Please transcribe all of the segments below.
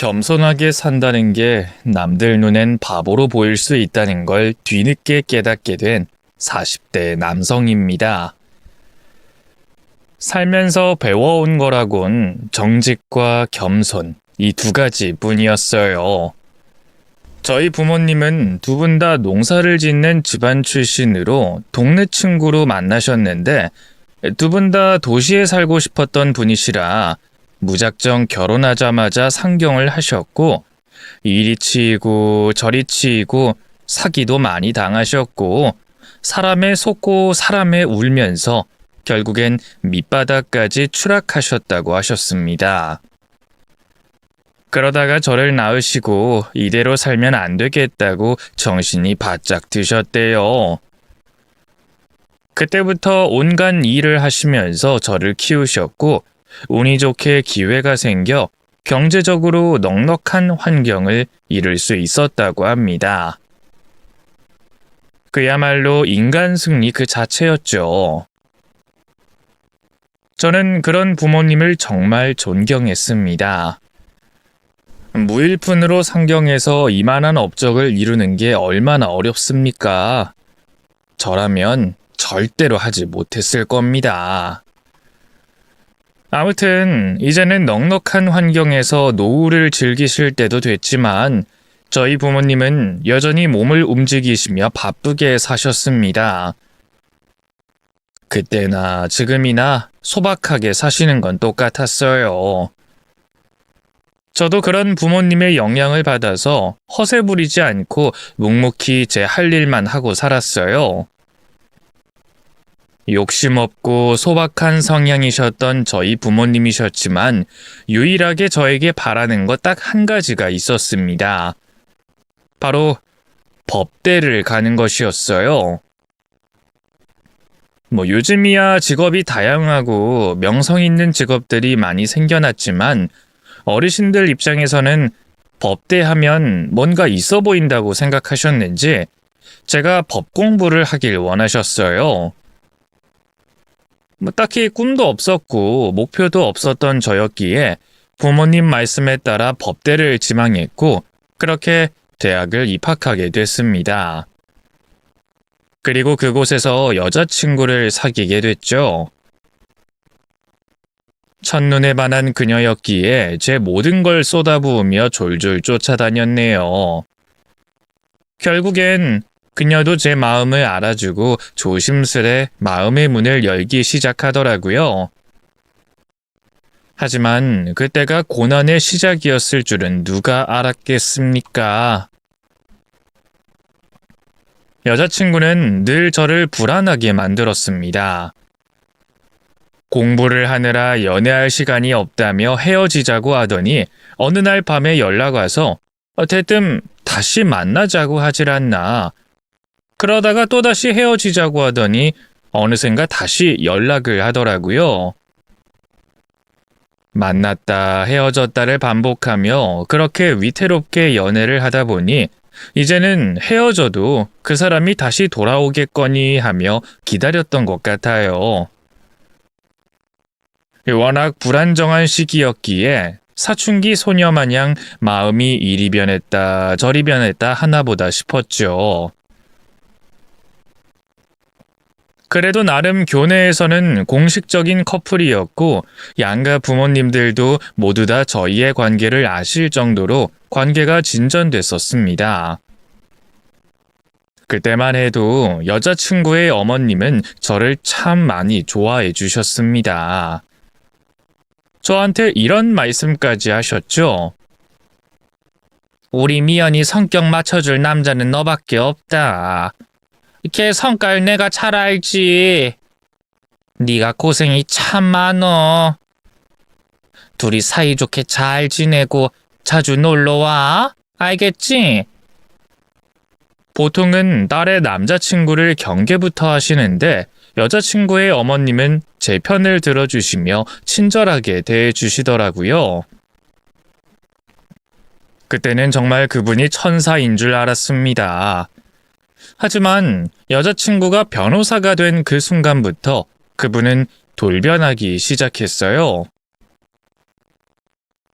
겸손하게 산다는 게 남들 눈엔 바보로 보일 수 있다는 걸 뒤늦게 깨닫게 된 40대 남성입니다. 살면서 배워온 거라곤 정직과 겸손, 이 두 가지 뿐이었어요. 저희 부모님은 두 분 다 농사를 짓는 집안 출신으로 동네 친구로 만나셨는데 두 분 다 도시에 살고 싶었던 분이시라 무작정 결혼하자마자 상경을 하셨고 이리 치이고 저리 치이고 사기도 많이 당하셨고 사람에 속고 사람에 울면서 결국엔 밑바닥까지 추락하셨다고 하셨습니다. 그러다가 저를 낳으시고 이대로 살면 안 되겠다고 정신이 바짝 드셨대요. 그때부터 온갖 일을 하시면서 저를 키우셨고 운이 좋게 기회가 생겨 경제적으로 넉넉한 환경을 이룰 수 있었다고 합니다. 그야말로 인간 승리 그 자체였죠. 저는 그런 부모님을 정말 존경했습니다. 무일푼으로 상경해서 이만한 업적을 이루는 게 얼마나 어렵습니까? 저라면 절대로 하지 못했을 겁니다. 아무튼 이제는 넉넉한 환경에서 노후를 즐기실 때도 됐지만 저희 부모님은 여전히 몸을 움직이시며 바쁘게 사셨습니다. 그때나 지금이나 소박하게 사시는 건 똑같았어요. 저도 그런 부모님의 영향을 받아서 허세 부리지 않고 묵묵히 제 할 일만 하고 살았어요. 욕심 없고 소박한 성향이셨던 저희 부모님이셨지만 유일하게 저에게 바라는 것 딱 한 가지가 있었습니다. 바로 법대를 가는 것이었어요. 요즘이야 직업이 다양하고 명성 있는 직업들이 많이 생겨났지만 어르신들 입장에서는 법대하면 뭔가 있어 보인다고 생각하셨는지 제가 법 공부를 하길 원하셨어요. 딱히 꿈도 없었고 목표도 없었던 저였기에 부모님 말씀에 따라 법대를 지망했고 그렇게 대학을 입학하게 됐습니다. 그리고 그곳에서 여자친구를 사귀게 됐죠. 첫눈에 반한 그녀였기에 제 모든 걸 쏟아부으며 졸졸 쫓아다녔네요. 결국엔 그녀도 제 마음을 알아주고 조심스레 마음의 문을 열기 시작하더라고요. 하지만 그때가 고난의 시작이었을 줄은 누가 알았겠습니까? 여자친구는 늘 저를 불안하게 만들었습니다. 공부를 하느라 연애할 시간이 없다며 헤어지자고 하더니 어느 날 밤에 연락 와서 대뜸 다시 만나자고 하질 않나. 그러다가 또다시 헤어지자고 하더니 어느샌가 다시 연락을 하더라고요. 만났다 헤어졌다를 반복하며 그렇게 위태롭게 연애를 하다 보니 이제는 헤어져도 그 사람이 다시 돌아오겠거니 하며 기다렸던 것 같아요. 워낙 불안정한 시기였기에 사춘기 소녀 마냥 마음이 이리 변했다 저리 변했다 하나보다 싶었죠. 그래도 나름 교내에서는 공식적인 커플이었고 양가 부모님들도 모두 다 저희의 관계를 아실 정도로 관계가 진전됐었습니다. 그때만 해도 여자친구의 어머님은 저를 참 많이 좋아해 주셨습니다. 저한테 이런 말씀까지 하셨죠. 우리 미연이 성격 맞춰줄 남자는 너밖에 없다. 걔 성깔 내가 잘 알지. 네가 고생이 참 많어. 둘이 사이좋게 잘 지내고 자주 놀러와. 알겠지? 보통은 딸의 남자친구를 경계부터 하시는데 여자친구의 어머님은 제 편을 들어주시며 친절하게 대해주시더라고요. 그때는 정말 그분이 천사인 줄 알았습니다. 하지만 여자친구가 변호사가 된 그 순간부터 그분은 돌변하기 시작했어요.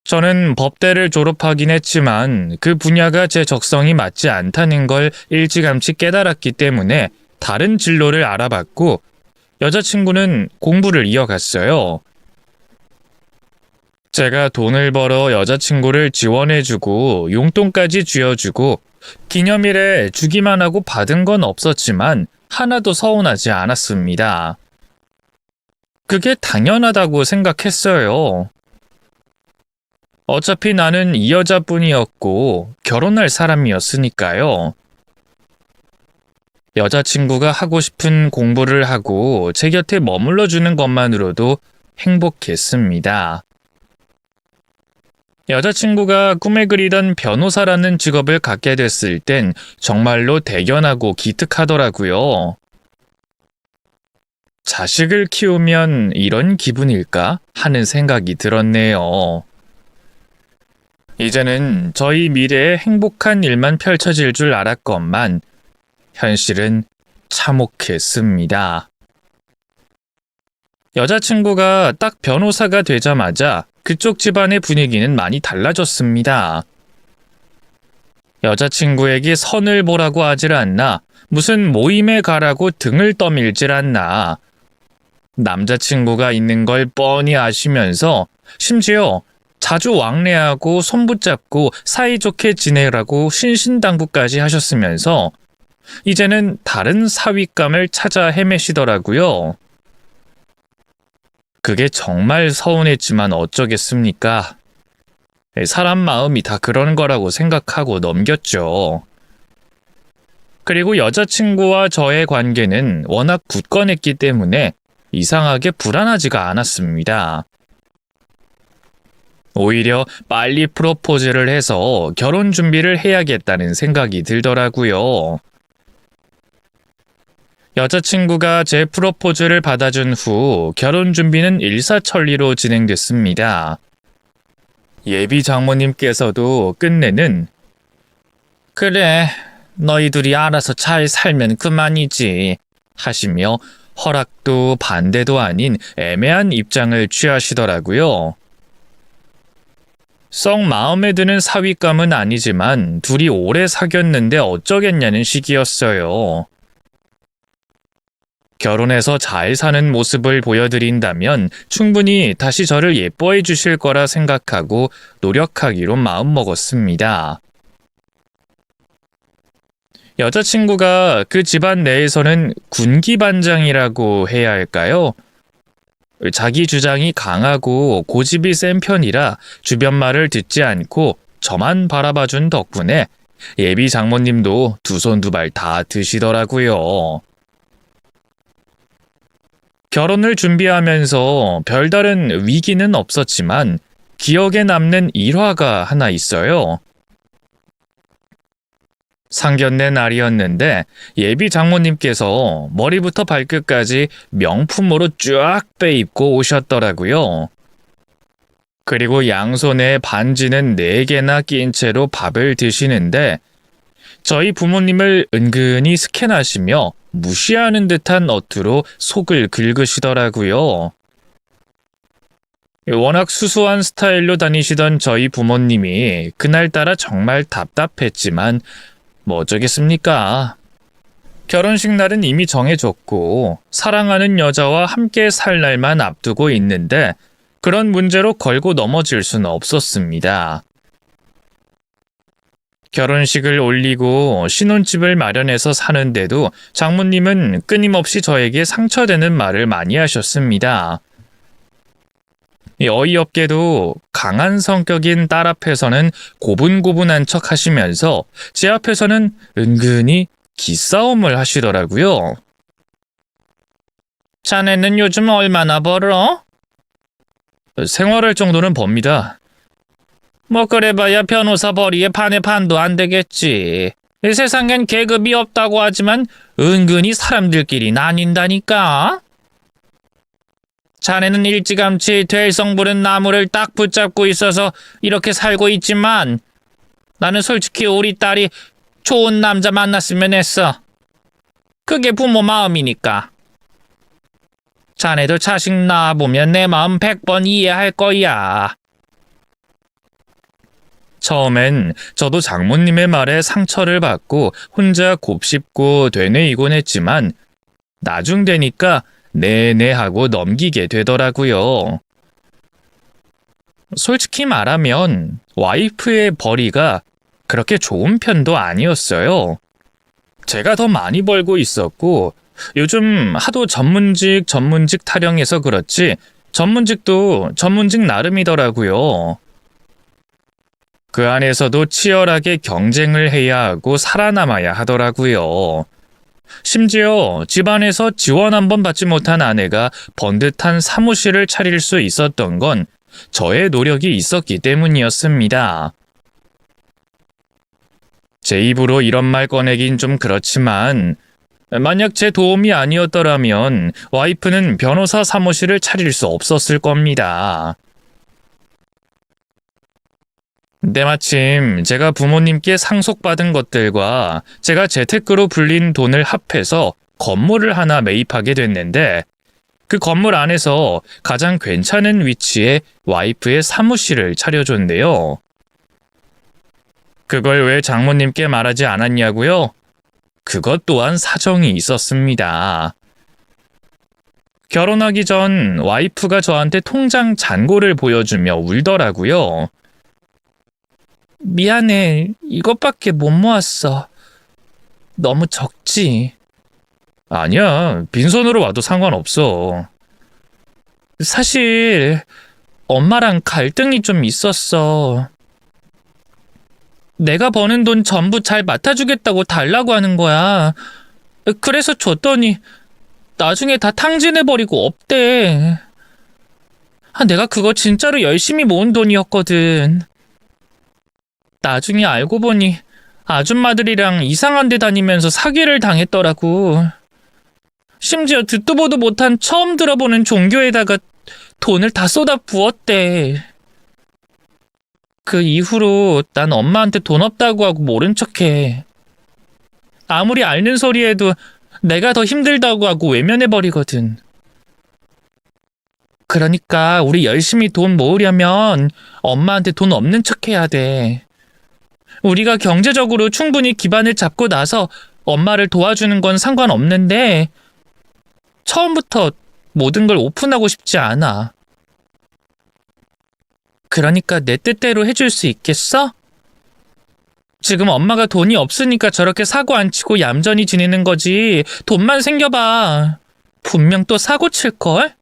저는 법대를 졸업하긴 했지만 그 분야가 제 적성이 맞지 않다는 걸 일찌감치 깨달았기 때문에 다른 진로를 알아봤고 여자친구는 공부를 이어갔어요. 제가 돈을 벌어 여자친구를 지원해주고 용돈까지 쥐어주고 기념일에 주기만 하고 받은 건 없었지만 하나도 서운하지 않았습니다. 그게 당연하다고 생각했어요. 어차피 나는 이 여자뿐이었고 결혼할 사람이었으니까요. 여자친구가 하고 싶은 공부를 하고 제 곁에 머물러 주는 것만으로도 행복했습니다. 여자친구가 꿈에 그리던 변호사라는 직업을 갖게 됐을 땐 정말로 대견하고 기특하더라고요. 자식을 키우면 이런 기분일까 하는 생각이 들었네요. 이제는 저희 미래에 행복한 일만 펼쳐질 줄 알았건만 현실은 참혹했습니다. 여자친구가 딱 변호사가 되자마자 그쪽 집안의 분위기는 많이 달라졌습니다. 여자친구에게 선을 보라고 하질 않나, 무슨 모임에 가라고 등을 떠밀질 않나, 남자친구가 있는 걸 뻔히 아시면서 심지어 자주 왕래하고 손붙잡고 사이좋게 지내라고 신신당부까지 하셨으면서 이제는 다른 사윗감을 찾아 헤매시더라고요. 그게 정말 서운했지만 어쩌겠습니까? 사람 마음이 다 그런 거라고 생각하고 넘겼죠. 그리고 여자친구와 저의 관계는 워낙 굳건했기 때문에 이상하게 불안하지가 않았습니다. 오히려 빨리 프로포즈를 해서 결혼 준비를 해야겠다는 생각이 들더라고요. 여자친구가 제 프로포즈를 받아준 후 결혼 준비는 일사천리로 진행됐습니다. 예비 장모님께서도 끝내는 "그래, 너희들이 알아서 잘 살면 그만이지" 하시며 허락도 반대도 아닌 애매한 입장을 취하시더라고요. 썩 마음에 드는 사윗감은 아니지만 둘이 오래 사귀었는데 어쩌겠냐는 식이었어요. 결혼해서 잘 사는 모습을 보여드린다면 충분히 다시 저를 예뻐해 주실 거라 생각하고 노력하기로 마음먹었습니다. 여자친구가 그 집안 내에서는 군기반장이라고 해야 할까요? 자기 주장이 강하고 고집이 센 편이라 주변 말을 듣지 않고 저만 바라봐준 덕분에 예비 장모님도 두 손 두 발 다 드시더라고요. 결혼을 준비하면서 별다른 위기는 없었지만 기억에 남는 일화가 하나 있어요. 상견례 날이었는데 예비 장모님께서 머리부터 발끝까지 명품으로 쫙 빼입고 오셨더라고요. 그리고 양손에 반지는 4개나 낀 채로 밥을 드시는데 저희 부모님을 은근히 스캔하시며 무시하는 듯한 어투로 속을 긁으시더라고요. 워낙 수수한 스타일로 다니시던 저희 부모님이 그날따라 정말 답답했지만 뭐 어쩌겠습니까? 결혼식 날은 이미 정해졌고 사랑하는 여자와 함께 살 날만 앞두고 있는데 그런 문제로 걸고 넘어질 수는 없었습니다. 결혼식을 올리고 신혼집을 마련해서 사는데도 장모님은 끊임없이 저에게 상처되는 말을 많이 하셨습니다. 어이없게도 강한 성격인 딸 앞에서는 고분고분한 척 하시면서 제 앞에서는 은근히 기싸움을 하시더라고요. "자네는 요즘 얼마나 벌어?" "생활할 정도는 법니다." "뭐 그래봐야 변호사 벌이에 반의 반도 안 되겠지. 이 세상엔 계급이 없다고 하지만 은근히 사람들끼리 나뉜다니까. 자네는 일찌감치 될성 부른 나무를 딱 붙잡고 있어서 이렇게 살고 있지만 나는 솔직히 우리 딸이 좋은 남자 만났으면 했어. 그게 부모 마음이니까. 자네도 자식 낳아보면 내 마음 100번 이해할 거야." 처음엔 저도 장모님의 말에 상처를 받고 혼자 곱씹고 되뇌이곤 했지만 나중 되니까 네네 하고 넘기게 되더라고요. 솔직히 말하면 와이프의 벌이가 그렇게 좋은 편도 아니었어요. 제가 더 많이 벌고 있었고 요즘 하도 전문직 타령해서 그렇지 전문직도 전문직 나름이더라고요. 그 안에서도 치열하게 경쟁을 해야 하고 살아남아야 하더라고요. 심지어 집안에서 지원 한번 받지 못한 아내가 번듯한 사무실을 차릴 수 있었던 건 저의 노력이 있었기 때문이었습니다. 제 입으로 이런 말 꺼내긴 좀 그렇지만 만약 제 도움이 아니었더라면 와이프는 변호사 사무실을 차릴 수 없었을 겁니다. 때마침 제가 부모님께 상속받은 것들과 제가 재테크로 불린 돈을 합해서 건물을 하나 매입하게 됐는데 그 건물 안에서 가장 괜찮은 위치에 와이프의 사무실을 차려줬네요. 그걸 왜 장모님께 말하지 않았냐고요? 그것 또한 사정이 있었습니다. 결혼하기 전 와이프가 저한테 통장 잔고를 보여주며 울더라고요. 미안해, 이것밖에 못 모았어. 너무 적지? 아니야, 빈손으로 와도 상관없어. 사실 엄마랑 갈등이 좀 있었어. 내가 버는 돈 전부 잘 맡아주겠다고 달라고 하는 거야. 그래서 줬더니 나중에 다 탕진해버리고 없대. 내가 그거 진짜로 열심히 모은 돈이었거든. 나중에 알고 보니 아줌마들이랑 이상한 데 다니면서 사기를 당했더라고. 심지어 듣도 보도 못한 처음 들어보는 종교에다가 돈을 다 쏟아 부었대. 그 이후로 난 엄마한테 돈 없다고 하고 모른 척해. 아무리 앓는 소리 해도 내가 더 힘들다고 하고 외면해버리거든. 그러니까 우리 열심히 돈 모으려면 엄마한테 돈 없는 척 해야 돼. 우리가 경제적으로 충분히 기반을 잡고 나서 엄마를 도와주는 건 상관없는데 처음부터 모든 걸 오픈하고 싶지 않아. 그러니까 내 뜻대로 해줄 수 있겠어? 지금 엄마가 돈이 없으니까 저렇게 사고 안 치고 얌전히 지내는 거지. 돈만 생겨봐. 분명 또 사고 칠걸?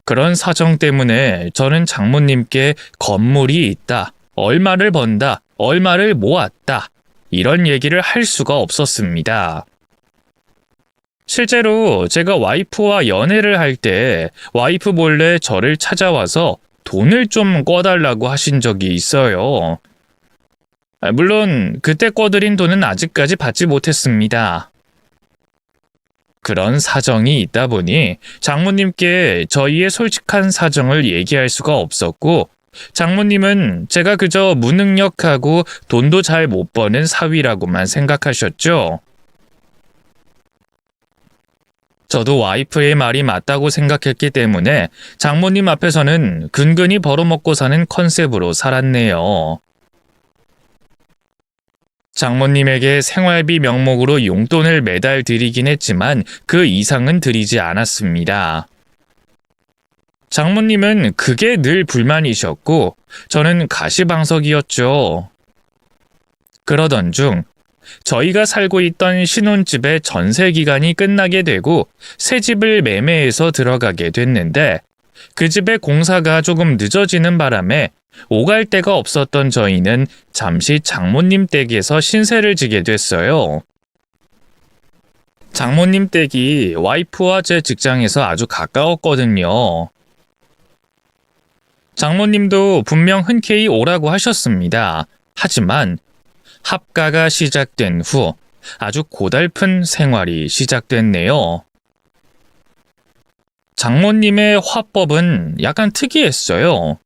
그런 사정 때문에 저는 장모님께 건물이 있다, 얼마를 번다, 얼마를 모았다, 이런 얘기를 할 수가 없었습니다. 실제로 제가 와이프와 연애를 할 때 와이프 몰래 저를 찾아와서 돈을 좀 꿔달라고 하신 적이 있어요. 물론 그때 꿔드린 돈은 아직까지 받지 못했습니다. 그런 사정이 있다 보니 장모님께 저희의 솔직한 사정을 얘기할 수가 없었고 장모님은 제가 그저 무능력하고 돈도 잘 못 버는 사위라고만 생각하셨죠. 저도 와이프의 말이 맞다고 생각했기 때문에 장모님 앞에서는 근근히 벌어먹고 사는 컨셉으로 살았네요. 장모님에게 생활비 명목으로 용돈을 매달 드리긴 했지만 그 이상은 드리지 않았습니다. 장모님은 그게 늘 불만이셨고 저는 가시방석이었죠. 그러던 중 저희가 살고 있던 신혼집의 전세 기간이 끝나게 되고 새 집을 매매해서 들어가게 됐는데 그 집의 공사가 조금 늦어지는 바람에 오갈 데가 없었던 저희는 잠시 장모님 댁에서 신세를 지게 됐어요. 장모님 댁이 와이프와 제 직장에서 아주 가까웠거든요. 장모님도 분명 흔쾌히 오라고 하셨습니다. 하지만 합가가 시작된 후 아주 고달픈 생활이 시작됐네요. 장모님의 화법은 약간 특이했어요.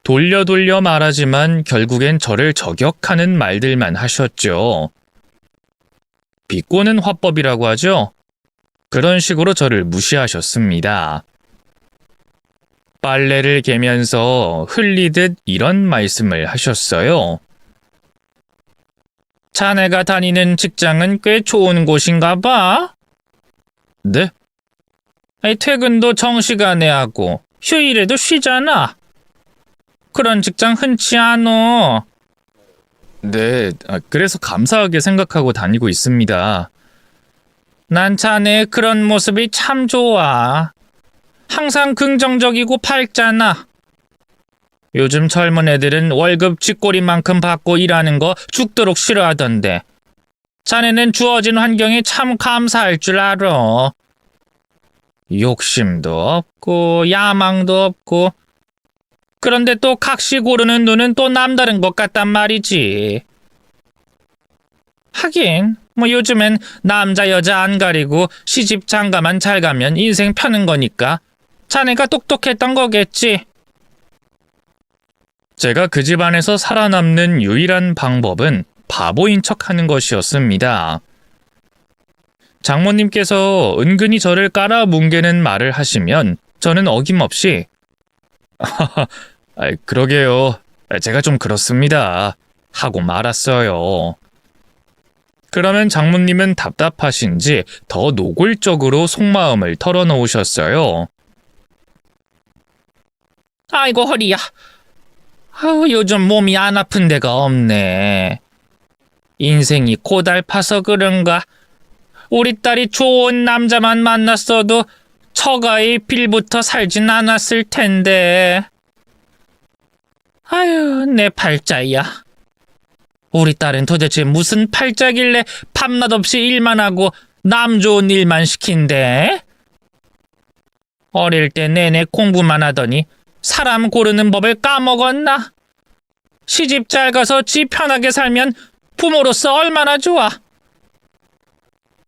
돌려 말하지만 결국엔 저를 저격하는 말들만 하셨죠. 비꼬는 화법이라고 하죠. 그런 식으로 저를 무시하셨습니다. 빨래를 개면서 흘리듯 이런 말씀을 하셨어요. 자네가 다니는 직장은 꽤 좋은 곳인가 봐? 네? 퇴근도 정시간에 하고 휴일에도 쉬잖아. 그런 직장 흔치 않어. 네, 그래서 감사하게 생각하고 다니고 있습니다. 난 자네의 그런 모습이 참 좋아. 항상 긍정적이고 밝잖아. 요즘 젊은 애들은 월급 쥐꼬리만큼 받고 일하는 거 죽도록 싫어하던데. 자네는 주어진 환경에 참 감사할 줄 알아. 욕심도 없고 야망도 없고 그런데 또 각시 고르는 눈은 또 남다른 것 같단 말이지. 하긴 요즘엔 남자 여자 안 가리고 시집 장가만 잘 가면 인생 펴는 거니까 자네가 똑똑했던 거겠지. 제가 그 집안에서 살아남는 유일한 방법은 바보인 척하는 것이었습니다. 장모님께서 은근히 저를 깔아뭉개는 말을 하시면 저는 어김없이 그러게요. 제가 좀 그렇습니다. 하고 말았어요. 그러면 장모님은 답답하신지 더 노골적으로 속마음을 털어놓으셨어요. 아이고 허리야. 요즘 몸이 안 아픈 데가 없네. 인생이 고달파서 그런가. 우리 딸이 좋은 남자만 만났어도 처가의 빌부터 살진 않았을 텐데. 아유, 내 팔자야. 우리 딸은 도대체 무슨 팔자길래 밤낮 없이 일만 하고 남 좋은 일만 시킨대? 어릴 때 내내 공부만 하더니 사람 고르는 법을 까먹었나? 시집 잘 가서 지 편하게 살면 부모로서 얼마나 좋아.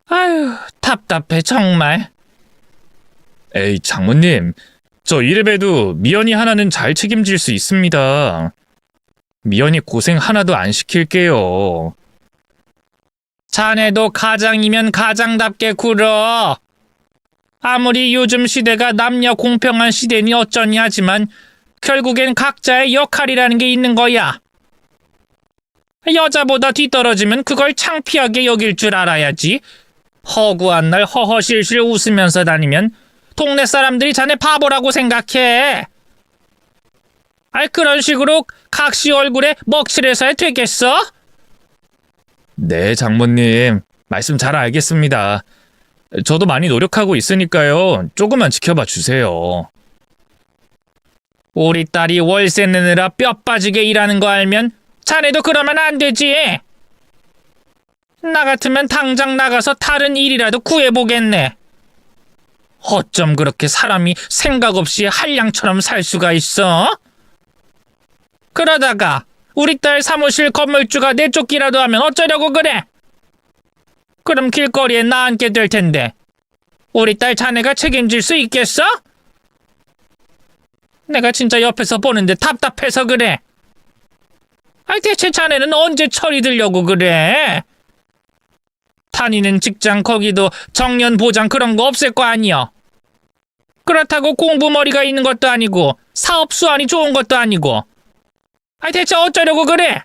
아유, 답답해 정말. 에이, 장모님. 저 이래봬도 미연이 하나는 잘 책임질 수 있습니다. 미연이 고생 하나도 안 시킬게요. 자네도 가장이면 가장답게 굴어. 아무리 요즘 시대가 남녀 공평한 시대니 어쩌니 하지만 결국엔 각자의 역할이라는 게 있는 거야. 여자보다 뒤떨어지면 그걸 창피하게 여길 줄 알아야지. 허구한 날 허허실실 웃으면서 다니면 동네 사람들이 자네 바보라고 생각해. 그런 식으로 각시 얼굴에 먹칠해서야 되겠어? 네, 장모님. 말씀 잘 알겠습니다. 저도 많이 노력하고 있으니까요. 조금만 지켜봐 주세요. 우리 딸이 월세 내느라 뼈 빠지게 일하는 거 알면 자네도 그러면 안 되지. 나 같으면 당장 나가서 다른 일이라도 구해보겠네. 어쩜 그렇게 사람이 생각 없이 한량처럼 살 수가 있어? 그러다가 우리 딸 사무실 건물주가 내쫓기라도 하면 어쩌려고 그래? 그럼 길거리에 나앉게 될 텐데 우리 딸 자네가 책임질 수 있겠어? 내가 진짜 옆에서 보는데 답답해서 그래. 대체 자네는 언제 철이 들려고 그래? 다니는 직장 거기도 정년 보장 그런 거 없을 거 아니여. 그렇다고 공부 머리가 있는 것도 아니고 사업 수완이 좋은 것도 아니고. 대체 어쩌려고 그래?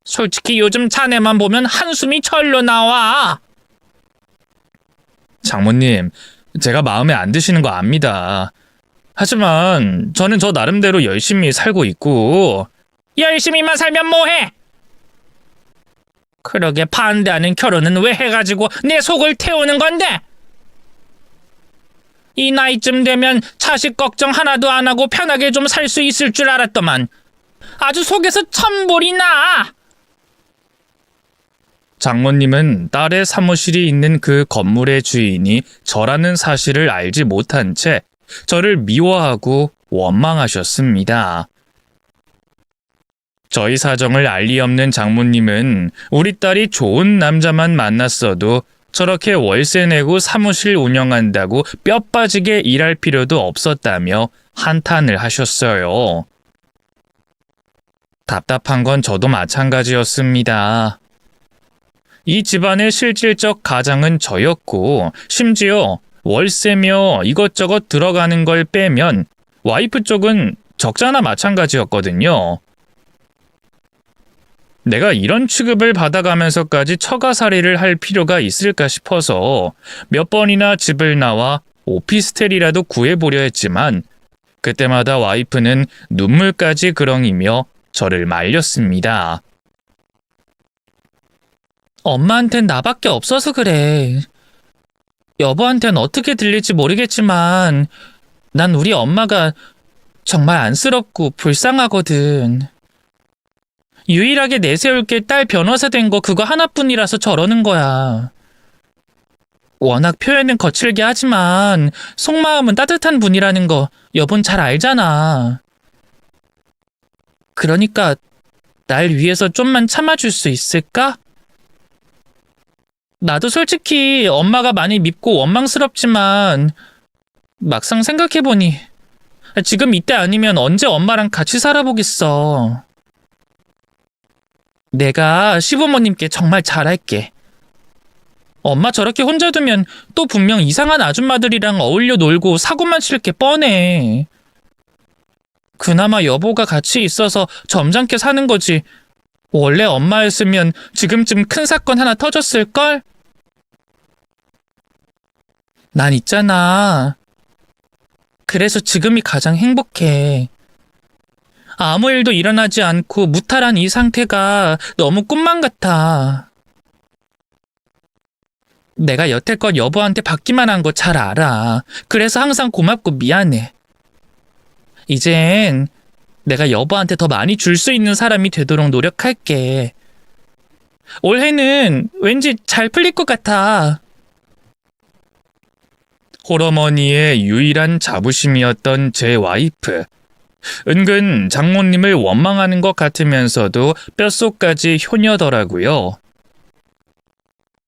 솔직히 요즘 자네만 보면 한숨이 절로 나와. 장모님, 제가 마음에 안 드시는 거 압니다. 하지만 저는 저 나름대로 열심히 살고 있고. 열심히만 살면 뭐해? 그러게 반대하는 결혼은 왜 해가지고 내 속을 태우는 건데? 이 나이쯤 되면 자식 걱정 하나도 안 하고 편하게 좀 살 수 있을 줄 알았더만 아주 속에서 천볼이 나. 장모님은 딸의 사무실이 있는 그 건물의 주인이 저라는 사실을 알지 못한 채 저를 미워하고 원망하셨습니다. 저희 사정을 알 리 없는 장모님은 우리 딸이 좋은 남자만 만났어도 저렇게 월세 내고 사무실 운영한다고 뼈 빠지게 일할 필요도 없었다며 한탄을 하셨어요. 답답한 건 저도 마찬가지였습니다. 이 집안의 실질적 가장은 저였고 심지어 월세며 이것저것 들어가는 걸 빼면 와이프 쪽은 적자나 마찬가지였거든요. 내가 이런 취급을 받아가면서까지 처가살이를 할 필요가 있을까 싶어서 몇 번이나 집을 나와 오피스텔이라도 구해보려 했지만 그때마다 와이프는 눈물까지 그렁이며 저를 말렸습니다. 엄마한텐 나밖에 없어서 그래. 여보한텐 어떻게 들릴지 모르겠지만 난 우리 엄마가 정말 안쓰럽고 불쌍하거든. 유일하게 내세울 게 딸 변호사 된 거 그거 하나뿐이라서 저러는 거야. 워낙 표현은 거칠게 하지만 속마음은 따뜻한 분이라는 거 여본 잘 알잖아. 그러니까 날 위해서 좀만 참아줄 수 있을까? 나도 솔직히 엄마가 많이 밉고 원망스럽지만 막상 생각해보니 지금 이때 아니면 언제 엄마랑 같이 살아보겠어. 내가 시부모님께 정말 잘할게. 엄마 저렇게 혼자 두면 또 분명 이상한 아줌마들이랑 어울려 놀고 사고만 칠 게 뻔해. 그나마 여보가 같이 있어서 점잖게 사는 거지. 원래 엄마였으면 지금쯤 큰 사건 하나 터졌을걸? 난 있잖아. 그래서 지금이 가장 행복해. 아무 일도 일어나지 않고 무탈한 이 상태가 너무 꿈만 같아. 내가 여태껏 여보한테 받기만 한 거 잘 알아. 그래서 항상 고맙고 미안해. 이젠 내가 여보한테 더 많이 줄 수 있는 사람이 되도록 노력할게. 올해는 왠지 잘 풀릴 것 같아. 홀어머니의 유일한 자부심이었던 제 와이프. 은근 장모님을 원망하는 것 같으면서도 뼛속까지 효녀더라고요.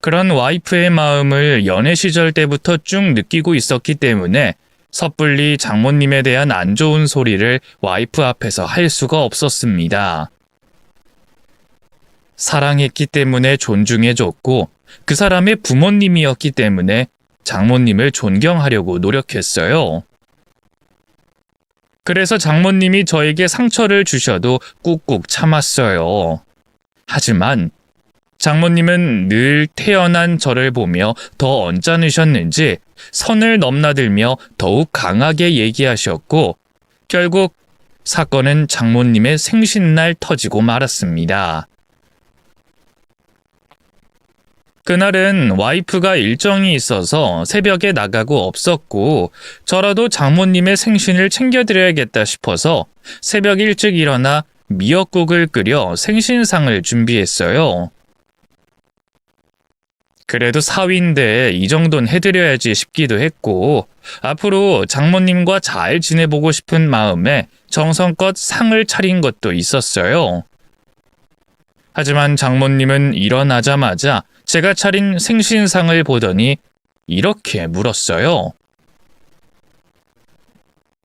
그런 와이프의 마음을 연애 시절 때부터 쭉 느끼고 있었기 때문에 섣불리 장모님에 대한 안 좋은 소리를 와이프 앞에서 할 수가 없었습니다. 사랑했기 때문에 존중해줬고 그 사람의 부모님이었기 때문에 장모님을 존경하려고 노력했어요. 그래서 장모님이 저에게 상처를 주셔도 꾹꾹 참았어요. 하지만 장모님은 늘 태어난 저를 보며 더 언짢으셨는지 선을 넘나들며 더욱 강하게 얘기하셨고 결국 사건은 장모님의 생신날 터지고 말았습니다. 그날은 와이프가 일정이 있어서 새벽에 나가고 없었고 저라도 장모님의 생신을 챙겨드려야겠다 싶어서 새벽 일찍 일어나 미역국을 끓여 생신상을 준비했어요. 그래도 사위인데 이 정도는 해드려야지 싶기도 했고 앞으로 장모님과 잘 지내보고 싶은 마음에 정성껏 상을 차린 것도 있었어요. 하지만 장모님은 일어나자마자 제가 차린 생신상을 보더니 이렇게 물었어요.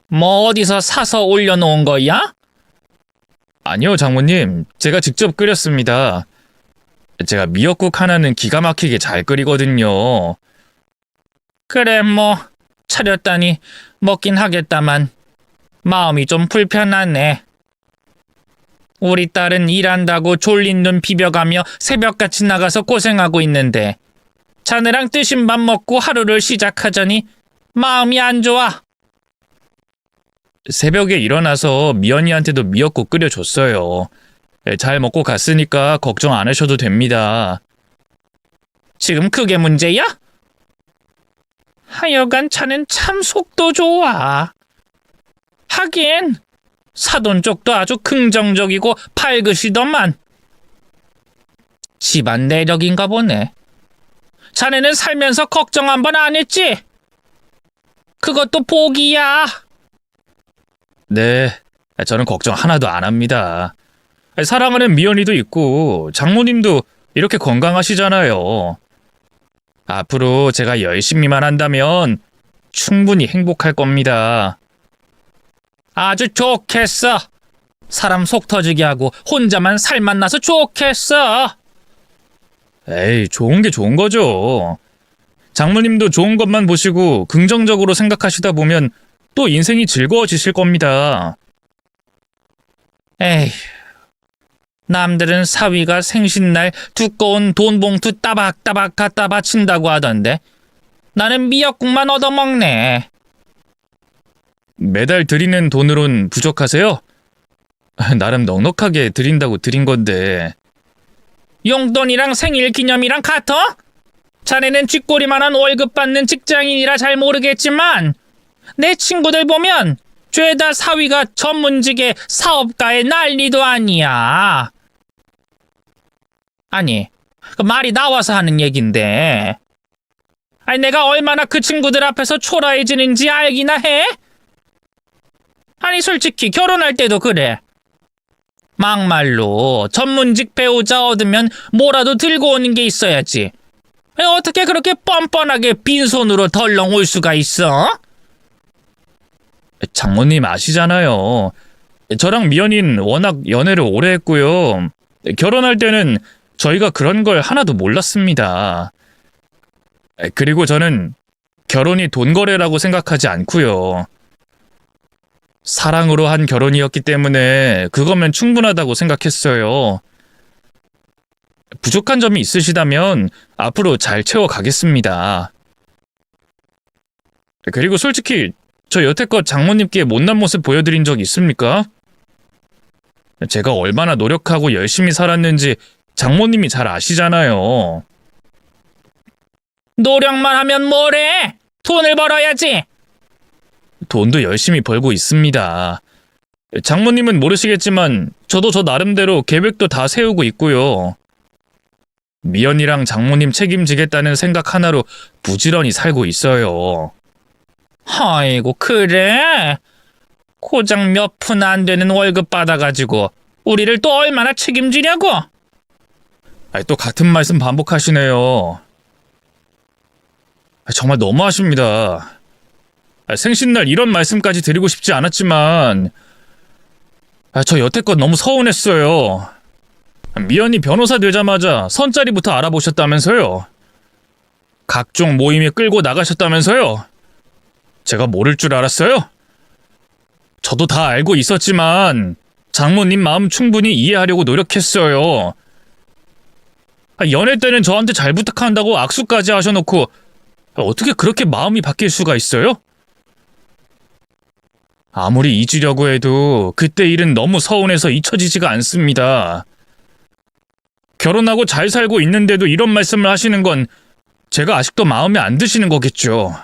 뭐 어디서 사서 올려놓은 거야? 아니요, 장모님. 제가 직접 끓였습니다. 제가 미역국 하나는 기가 막히게 잘 끓이거든요. 그래, 뭐 차렸다니 먹긴 하겠다만 마음이 좀 불편하네. 우리 딸은 일한다고 졸린 눈 비벼가며 새벽같이 나가서 고생하고 있는데 자네랑 뜨신 밥 먹고 하루를 시작하자니 마음이 안 좋아. 새벽에 일어나서 미연이한테도 미역국 끓여줬어요. 잘 먹고 갔으니까 걱정 안 하셔도 됩니다. 지금 그게 문제야? 하여간 자넨 참 속도 좋아. 하긴 사돈 쪽도 아주 긍정적이고 밝으시더만. 집안 내력인가 보네. 자네는 살면서 걱정 한 번 안 했지? 그것도 복이야. 네, 저는 걱정 하나도 안 합니다. 사랑하는 미연이도 있고 장모님도 이렇게 건강하시잖아요. 앞으로 제가 열심히만 한다면 충분히 행복할 겁니다. 아주 좋겠어. 사람 속 터지게 하고 혼자만 살만 나서 좋겠어. 에이, 좋은 게 좋은 거죠. 장모님도 좋은 것만 보시고 긍정적으로 생각하시다 보면 또 인생이 즐거워지실 겁니다. 에이, 남들은 사위가 생신날 두꺼운 돈봉투 따박따박 갖다 바친다고 하던데 나는 미역국만 얻어먹네. 매달 드리는 돈으론 부족하세요? 나름 넉넉하게 드린다고 드린 건데. 용돈이랑 생일 기념이랑 같아? 자네는 쥐꼬리만한 월급 받는 직장인이라 잘 모르겠지만 내 친구들 보면 죄다 사위가 전문직의 사업가의 난리도 아니야. 아니, 그 말이 나와서 하는 얘긴데. 아니, 내가 얼마나 그 친구들 앞에서 초라해지는지 알기나 해? 아니, 솔직히 결혼할 때도 그래. 막말로 전문직 배우자 얻으면 뭐라도 들고 오는 게 있어야지. 어떻게 그렇게 뻔뻔하게 빈손으로 덜렁 올 수가 있어? 장모님 아시잖아요. 저랑 미연이는 워낙 연애를 오래 했고요. 결혼할 때는 저희가 그런 걸 하나도 몰랐습니다. 그리고 저는 결혼이 돈거래라고 생각하지 않고요. 사랑으로 한 결혼이었기 때문에 그거면 충분하다고 생각했어요. 부족한 점이 있으시다면 앞으로 잘 채워가겠습니다. 그리고 솔직히 저 여태껏 장모님께 못난 모습 보여드린 적 있습니까? 제가 얼마나 노력하고 열심히 살았는지 장모님이 잘 아시잖아요. 노력만 하면 뭐래? 돈을 벌어야지. 돈도 열심히 벌고 있습니다. 장모님은 모르시겠지만 저도 저 나름대로 계획도 다 세우고 있고요. 미연이랑 장모님 책임지겠다는 생각 하나로 부지런히 살고 있어요. 아이고, 그래? 고작 몇 푼 안 되는 월급 받아가지고 우리를 또 얼마나 책임지냐고? 또 같은 말씀 반복하시네요. 정말 너무하십니다. 생신날 이런 말씀까지 드리고 싶지 않았지만 저 여태껏 너무 서운했어요. 미연이 변호사 되자마자 선자리부터 알아보셨다면서요. 각종 모임에 끌고 나가셨다면서요. 제가 모를 줄 알았어요? 저도 다 알고 있었지만 장모님 마음 충분히 이해하려고 노력했어요. 연애 때는 저한테 잘 부탁한다고 악수까지 하셔놓고 어떻게 그렇게 마음이 바뀔 수가 있어요? 아무리 잊으려고 해도 그때 일은 너무 서운해서 잊혀지지가 않습니다. 결혼하고 잘 살고 있는데도 이런 말씀을 하시는 건 제가 아직도 마음에 안 드시는 거겠죠.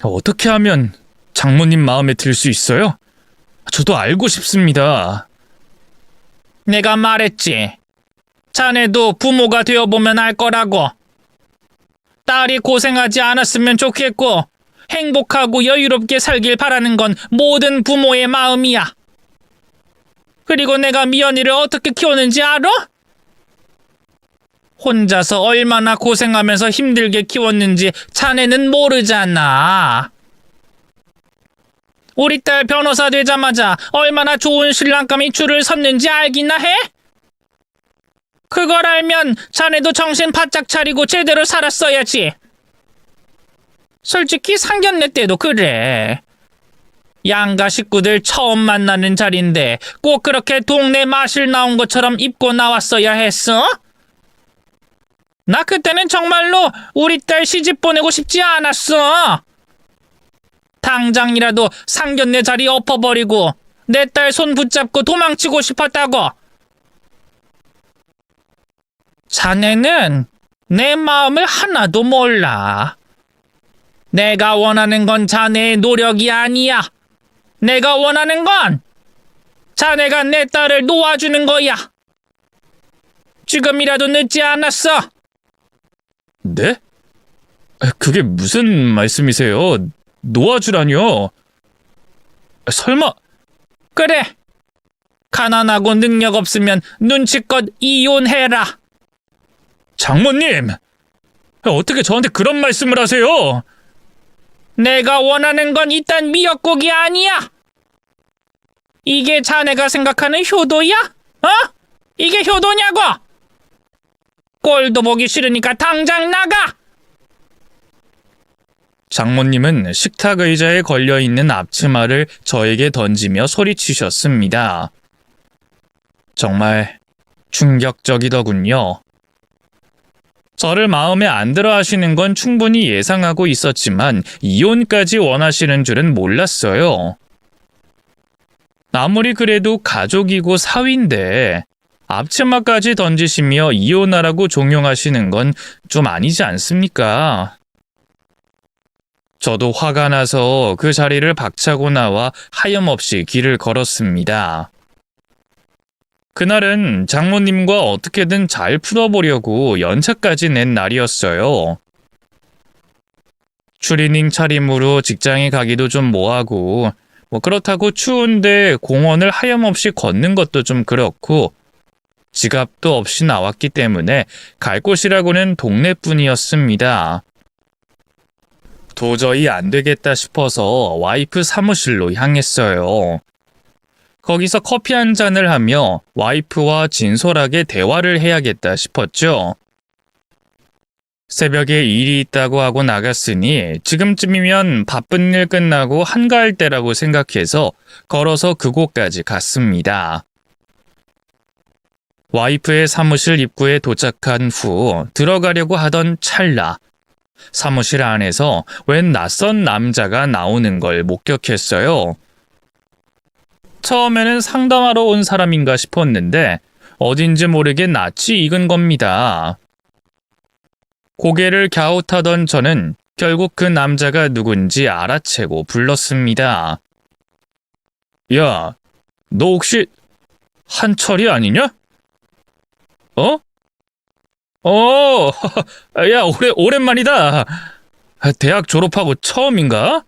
어떻게 하면 장모님 마음에 들 수 있어요? 저도 알고 싶습니다. 내가 말했지. 자네도 부모가 되어보면 알 거라고. 딸이 고생하지 않았으면 좋겠고 행복하고 여유롭게 살길 바라는 건 모든 부모의 마음이야. 그리고 내가 미연이를 어떻게 키웠는지 알아? 혼자서 얼마나 고생하면서 힘들게 키웠는지 자네는 모르잖아. 우리 딸 변호사 되자마자 얼마나 좋은 신랑감이 줄을 섰는지 알기나 해? 그걸 알면 자네도 정신 바짝 차리고 제대로 살았어야지. 솔직히 상견례 때도 그래. 양가 식구들 처음 만나는 자리인데 꼭 그렇게 동네 마실 나온 것처럼 입고 나왔어야 했어? 나 그때는 정말로 우리 딸 시집 보내고 싶지 않았어. 당장이라도 상견례 자리 엎어버리고 내 딸 손 붙잡고 도망치고 싶었다고. 자네는 내 마음을 하나도 몰라. 내가 원하는 건 자네의 노력이 아니야. 내가 원하는 건 자네가 내 딸을 놓아주는 거야. 지금이라도 늦지 않았어. 네? 그게 무슨 말씀이세요? 놓아주라뇨? 설마... 그래. 가난하고 능력 없으면 눈치껏 이혼해라. 장모님! 어떻게 저한테 그런 말씀을 하세요? 내가 원하는 건 이딴 미역국이 아니야. 이게 자네가 생각하는 효도야? 어? 이게 효도냐고? 꼴도 보기 싫으니까 당장 나가! 장모님은 식탁 의자에 걸려있는 앞치마를 저에게 던지며 소리치셨습니다. 정말 충격적이더군요. 저를 마음에 안 들어 하시는 건 충분히 예상하고 있었지만 이혼까지 원하시는 줄은 몰랐어요. 아무리 그래도 가족이고 사위인데 앞치마까지 던지시며 이혼하라고 종용하시는 건 좀 아니지 않습니까? 저도 화가 나서 그 자리를 박차고 나와 하염없이 길을 걸었습니다. 그날은 장모님과 어떻게든 잘 풀어보려고 연차까지 낸 날이었어요. 추리닝 차림으로 직장에 가기도 좀 뭐하고, 그렇다고 추운데 공원을 하염없이 걷는 것도 좀 그렇고, 지갑도 없이 나왔기 때문에 갈 곳이라고는 동네뿐이었습니다. 도저히 안 되겠다 싶어서 와이프 사무실로 향했어요. 거기서 커피 한 잔을 하며 와이프와 진솔하게 대화를 해야겠다 싶었죠. 새벽에 일이 있다고 하고 나갔으니 지금쯤이면 바쁜 일 끝나고 한가할 때라고 생각해서 걸어서 그곳까지 갔습니다. 와이프의 사무실 입구에 도착한 후 들어가려고 하던 찰나, 사무실 안에서 웬 낯선 남자가 나오는 걸 목격했어요. 처음에는 상담하러 온 사람인가 싶었는데 어딘지 모르게 낯이 익은 겁니다. 고개를 갸웃하던 저는 결국 그 남자가 누군지 알아채고 불렀습니다. 야, 너 혹시 한철이 아니냐? 어? 야, 오랜만이다. 대학 졸업하고 처음인가?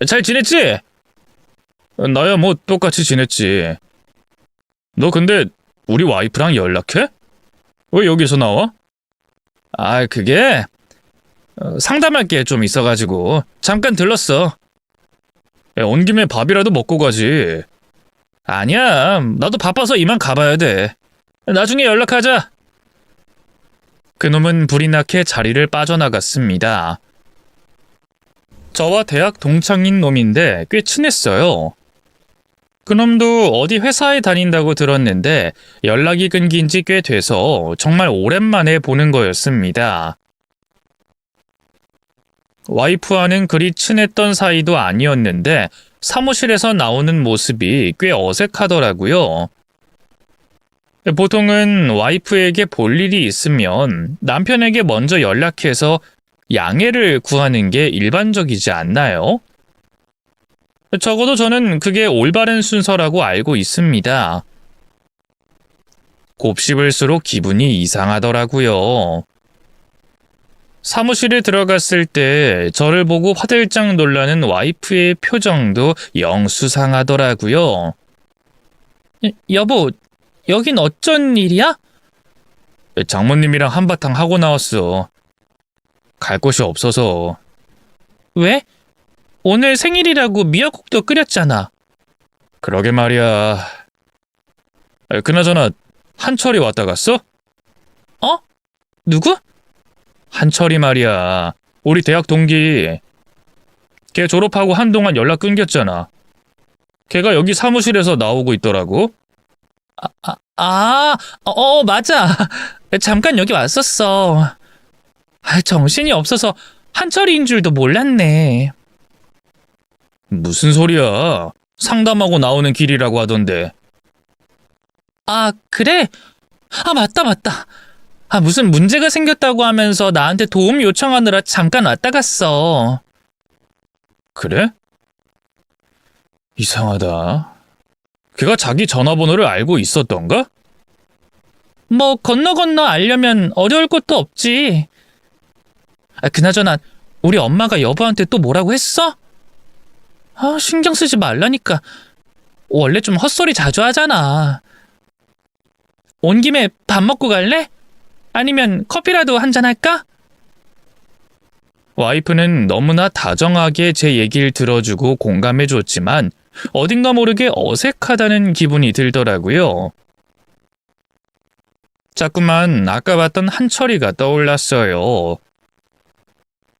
잘 지냈지? 나야 뭐 똑같이 지냈지. 너 근데 우리 와이프랑 연락해? 왜 여기서 나와? 그게 상담할 게 좀 있어가지고 잠깐 들렀어. 야, 온 김에 밥이라도 먹고 가지. 아니야, 나도 바빠서 이만 가봐야 돼. 나중에 연락하자. 그놈은 불이 나게 자리를 빠져나갔습니다. 저와 대학 동창인 놈인데 꽤 친했어요. 그놈도 어디 회사에 다닌다고 들었는데 연락이 끊긴 지 꽤 돼서 정말 오랜만에 보는 거였습니다. 와이프와는 그리 친했던 사이도 아니었는데 사무실에서 나오는 모습이 꽤 어색하더라고요. 보통은 와이프에게 볼 일이 있으면 남편에게 먼저 연락해서 양해를 구하는 게 일반적이지 않나요? 적어도 저는 그게 올바른 순서라고 알고 있습니다. 곱씹을수록 기분이 이상하더라고요. 사무실에 들어갔을 때 저를 보고 화들짝 놀라는 와이프의 표정도 영 수상하더라고요. 여보, 여긴 어쩐 일이야? 장모님이랑 한바탕 하고 나왔어. 갈 곳이 없어서. 왜? 오늘 생일이라고 미역국도 끓였잖아. 그러게 말이야. 그나저나 한철이 왔다 갔어? 어? 누구? 한철이 말이야. 우리 대학 동기. 걔 졸업하고 한동안 연락 끊겼잖아. 걔가 여기 사무실에서 나오고 있더라고. 맞아. 잠깐 여기 왔었어. 정신이 없어서 한철이인 줄도 몰랐네. 무슨 소리야? 상담하고 나오는 길이라고 하던데. 그래? 맞다. 무슨 문제가 생겼다고 하면서 나한테 도움 요청하느라 잠깐 왔다 갔어. 그래? 이상하다. 걔가 자기 전화번호를 알고 있었던가? 뭐 건너 알려면 어려울 것도 없지. 그나저나 우리 엄마가 여보한테 또 뭐라고 했어? 신경 쓰지 말라니까. 원래 좀 헛소리 자주 하잖아. 온 김에 밥 먹고 갈래? 아니면 커피라도 한잔 할까? 와이프는 너무나 다정하게 제 얘기를 들어주고 공감해줬지만 어딘가 모르게 어색하다는 기분이 들더라고요. 자꾸만 아까 봤던 한철이가 떠올랐어요.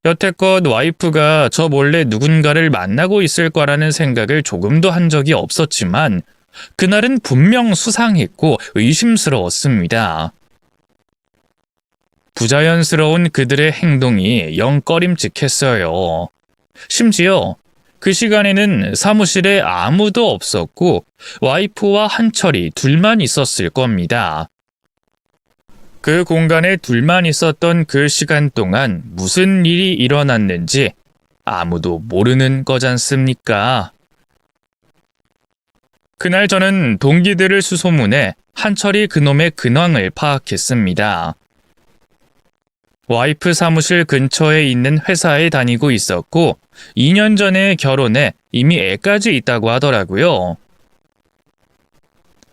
여태껏 와이프가 저 몰래 누군가를 만나고 있을 거라는 생각을 조금도 한 적이 없었지만 그날은 분명 수상했고 의심스러웠습니다. 부자연스러운 그들의 행동이 영 꺼림칙했어요. 심지어 그 시간에는 사무실에 아무도 없었고 와이프와 한철이 둘만 있었을 겁니다. 그 공간에 둘만 있었던 그 시간 동안 무슨 일이 일어났는지 아무도 모르는 거잖습니까? 그날 저는 동기들을 수소문해 한철이 그놈의 근황을 파악했습니다. 와이프 사무실 근처에 있는 회사에 다니고 있었고 2년 전에 결혼해 이미 애까지 있다고 하더라고요.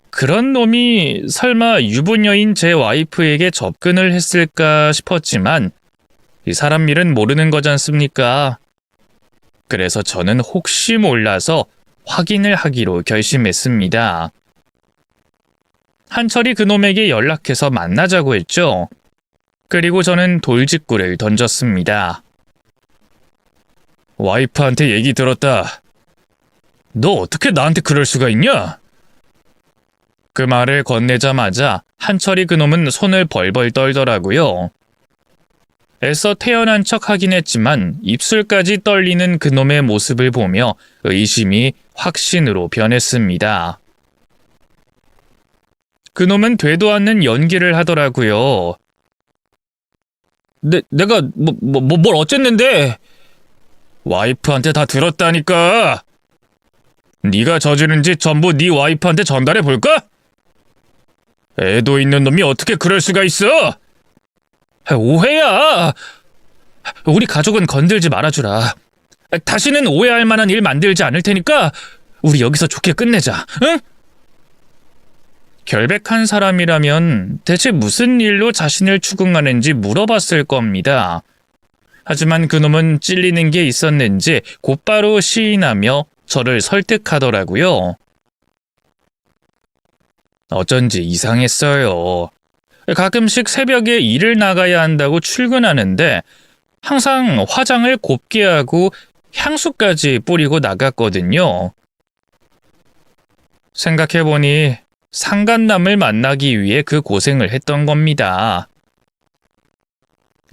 그런 놈이 설마 유부녀인 제 와이프에게 접근을 했을까 싶었지만 이 사람 일은 모르는 거잖습니까? 그래서 저는 혹시 몰라서 확인을 하기로 결심했습니다. 한철이 그놈에게 연락해서 만나자고 했죠. 그리고 저는 돌직구를 던졌습니다. 와이프한테 얘기 들었다. 너 어떻게 나한테 그럴 수가 있냐? 그 말을 건네자마자 한철이 그놈은 손을 벌벌 떨더라고요. 애써 태연한 척 하긴 했지만 입술까지 떨리는 그놈의 모습을 보며 의심이 확신으로 변했습니다. 그놈은 되도 않는 연기를 하더라고요. 내가 뭘 어쨌는데? 와이프한테 다 들었다니까. 네가 저지른 짓 전부 네 와이프한테 전달해 볼까? 애도 있는 놈이 어떻게 그럴 수가 있어? 오해야. 우리 가족은 건들지 말아주라. 다시는 오해할 만한 일 만들지 않을 테니까 우리 여기서 좋게 끝내자. 응? 결백한 사람이라면 대체 무슨 일로 자신을 추궁하는지 물어봤을 겁니다. 하지만 그놈은 찔리는 게 있었는지 곧바로 시인하며 저를 설득하더라고요. 어쩐지 이상했어요. 가끔씩 새벽에 일을 나가야 한다고 출근하는데 항상 화장을 곱게 하고 향수까지 뿌리고 나갔거든요. 생각해보니 상간남을 만나기 위해 그 고생을 했던 겁니다.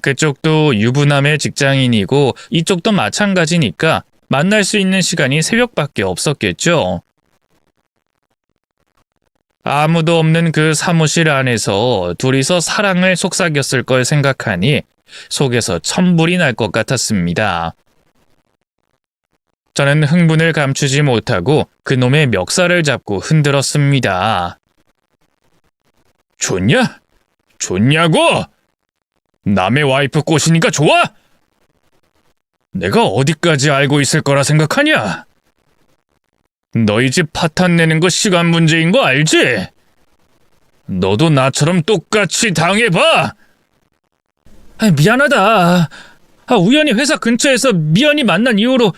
그쪽도 유부남의 직장인이고 이쪽도 마찬가지니까 만날 수 있는 시간이 새벽밖에 없었겠죠. 아무도 없는 그 사무실 안에서 둘이서 사랑을 속삭였을 걸 생각하니 속에서 천불이 날 것 같았습니다. 저는 흥분을 감추지 못하고 그놈의 멱살을 잡고 흔들었습니다. 좋냐? 좋냐고? 남의 와이프 꼬시니까 좋아? 내가 어디까지 알고 있을 거라 생각하냐? 너희 집 파탄 내는 거 시간 문제인 거 알지? 너도 나처럼 똑같이 당해봐! 미안하다. 우연히 회사 근처에서 미연이 만난 이후로